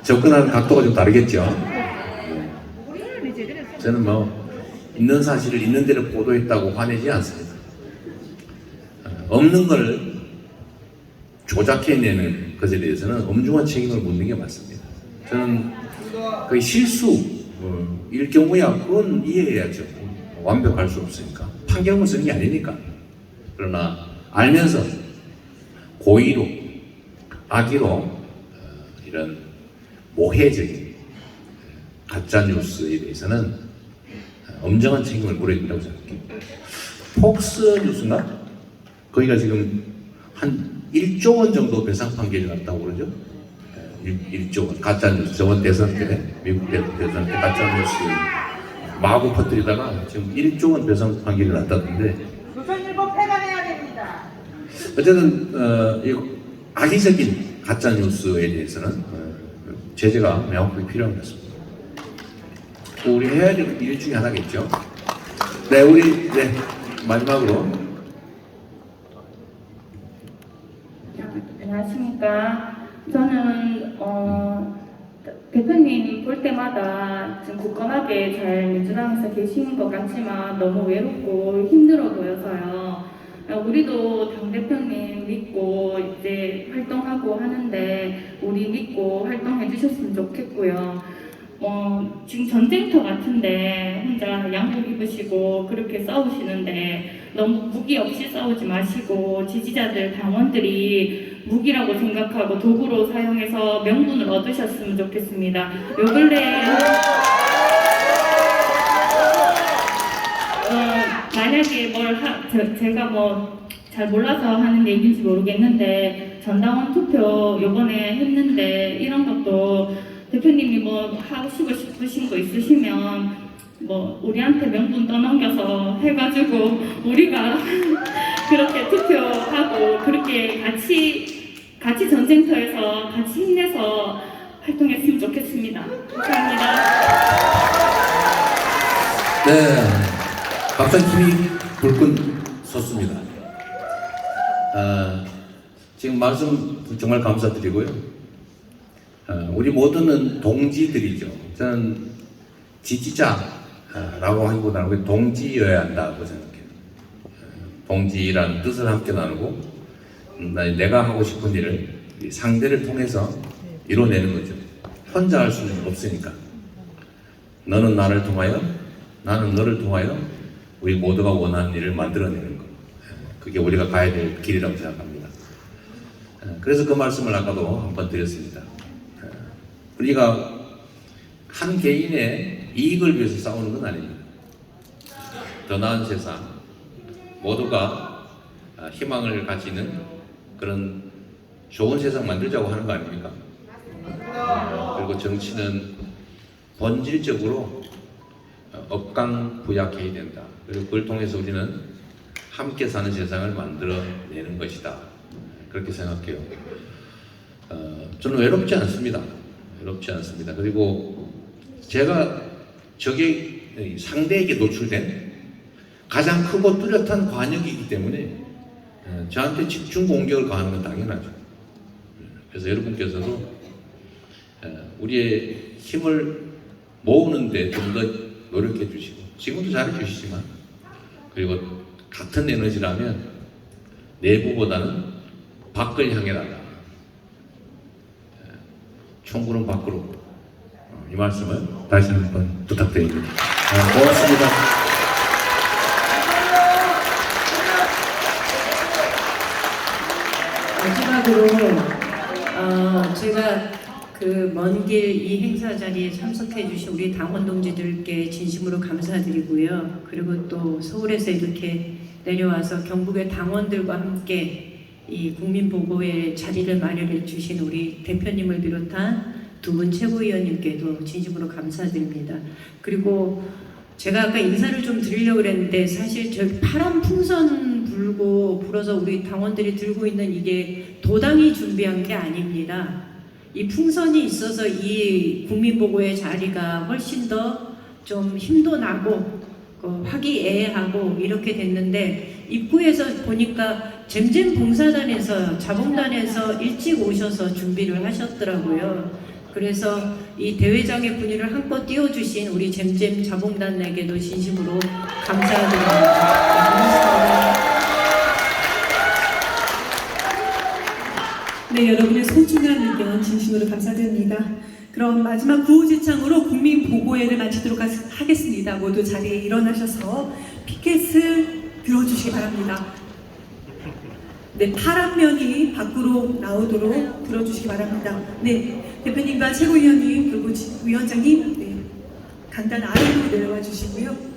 접근하는 각도가 좀 다르겠죠. 저는 뭐 있는 사실을 있는 대로 보도했다고 화내지 않습니다. 없는 걸 조작해내는 것에 대해서는 엄중한 책임을 묻는 게 맞습니다. 저는 그 실수일 경우야 그건 이해해야죠. 완벽할 수 없으니까. 판결문 쓰는 게 아니니까. 그러나 알면서 고의로 악의로 이런 모해적인 가짜뉴스에 대해서는 엄정한 책임을 물어야 된다고 생각합니다. 폭스 뉴스인가? 거기가 지금 한 1조 원 정도 배상 판결이 났다고 그러죠? 1조 원. 가짜뉴스. 저번 대선 때, 미국 대선 때 가짜뉴스 마구 퍼뜨리다가 지금 1조 원 배상 판결이 났다던데. 조선일보 폐간해야 됩니다. 어쨌든, 이 악의적인 가짜뉴스에 대해서는 제재가 명확하게 필요한 것 같습니다. 우리 해야 될 일 중에 하나겠죠? 네, 마지막으로. 안녕하십니까. 저는 대표님 볼 때마다 지금 굳건하게 잘 민주당에서 계시는 것 같지만 너무 외롭고 힘들어 보여서요. 우리도 당대표님 믿고 이제 활동하고 하는데 우리 믿고 활동해 주셨으면 좋겠고요. 지금 전쟁터 같은데 혼자 양복 입으시고 그렇게 싸우시는데 너무 무기 없이 싸우지 마시고 지지자들, 당원들이 무기라고 생각하고 도구로 사용해서 명분을 얻으셨으면 좋겠습니다. 요 근래 만약에 제가 뭐 잘 몰라서 하는 얘기인지 모르겠는데 전당원 투표 요번에 했는데 이런 것도 대표님이 뭐 하시고 싶으신 거 있으시면 뭐 우리한테 명분 떠넘겨서 해가지고 우리가 그렇게 투표하고 그렇게 같이 전쟁터에서 같이 힘내서 활동했으면 좋겠습니다. 감사합니다. 네, 갑자기 힘이 불끈 솟습니다. 지금 말씀 정말 감사드리고요. 우리 모두는 동지들이죠. 저는 지지자라고 하기보다는 동지여야 한다고 생각해요. 동지라는 뜻을 함께 나누고 내가 하고 싶은 일을 상대를 통해서 이뤄내는 거죠. 혼자 할 수는 없으니까. 너는 나를 통하여, 나는 너를 통하여 우리 모두가 원하는 일을 만들어내는 것. 그게 우리가 가야 될 길이라고 생각합니다. 그래서 그 말씀을 아까도 한번 드렸습니다. 우리가 한 개인의 이익을 위해서 싸우는 건 아닙니다. 더 나은 세상, 모두가 희망을 가지는 그런 좋은 세상 만들자고 하는 거 아닙니까? 그리고 정치는 본질적으로 억강부약해야 된다. 그리고 그걸 통해서 우리는 함께 사는 세상을 만들어내는 것이다. 그렇게 생각해요. 저는 외롭지 않습니다. 외롭지 않습니다. 그리고 제가 적의 상대에게 노출된 가장 크고 뚜렷한 관역이기 때문에 저한테 집중 공격을 가하는 건 당연하죠. 그래서 여러분께서도 우리의 힘을 모으는데 좀 더 노력해 주시고, 지금도 잘해 주시지만, 그리고 같은 에너지라면 내부보다는 밖을 향해 나가. 총구는 밖으로. 이 말씀을 다시 한번 부탁드립니다. 고맙습니다. 마지막으로 제가 그 먼 길 이 행사 자리에 참석해 주신 우리 당원 동지들께 진심으로 감사드리고요. 그리고 또 서울에서 이렇게 내려와서 경북의 당원들과 함께 이 국민보고의 자리를 마련해 주신 우리 대표님을 비롯한 두 분 최고위원님께도 진심으로 감사드립니다. 그리고 제가 아까 인사를 좀 드리려고 그랬는데 사실 저 파란 풍선 불어서 우리 당원들이 들고 있는 이게 도당이 준비한 게 아닙니다. 이 풍선이 있어서 이 국민보고의 자리가 훨씬 더 좀 힘도 나고 화기애애하고 이렇게 됐는데, 입구에서 보니까 잼잼 봉사단에서 자봉단에서 일찍 오셔서 준비를 하셨더라고요. 그래서 이 대회장의 분위기를 한껏 띄워주신 우리 잼잼 자봉단에게도 진심으로 감사드립니다. 고맙습니다. 네, 여러분의 소중한 의견 진심으로 감사드립니다. 그럼 마지막 구호제창으로 국민보고회를 마치도록 하겠습니다. 모두 자리에 일어나셔서 피켓을 들어주시기 바랍니다. 네, 파란 면이 밖으로 나오도록 들어주시기 바랍니다. 네, 대표님과 최고위원님 그리고 위원장님, 네, 간단 아래로 내려와 주시고요.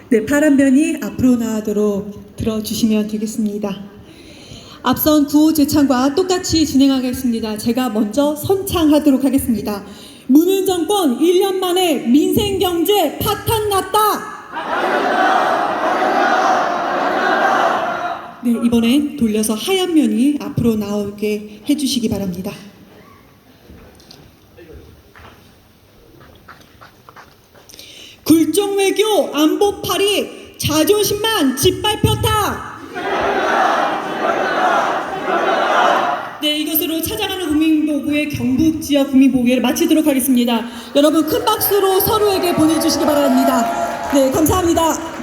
네, 파란 면이 앞으로 나오도록 들어주시면 되겠습니다. 앞선 구호 제창과 똑같이 진행하겠습니다. 제가 먼저 선창하도록 하겠습니다. 문은 정권 1년 만에 민생 경제 파탄 났다. 네, 이번엔 돌려서 하얀 면이 앞으로 나오게 해주시기 바랍니다. 굴종 외교 안보팔이 자존심만 짓밟혔다. 네, 이것으로 찾아가는 국민보고의 경북 지역 국민보고회를 마치도록 하겠습니다. 여러분 큰 박수로 서로에게 보내주시기 바랍니다. 네, 감사합니다.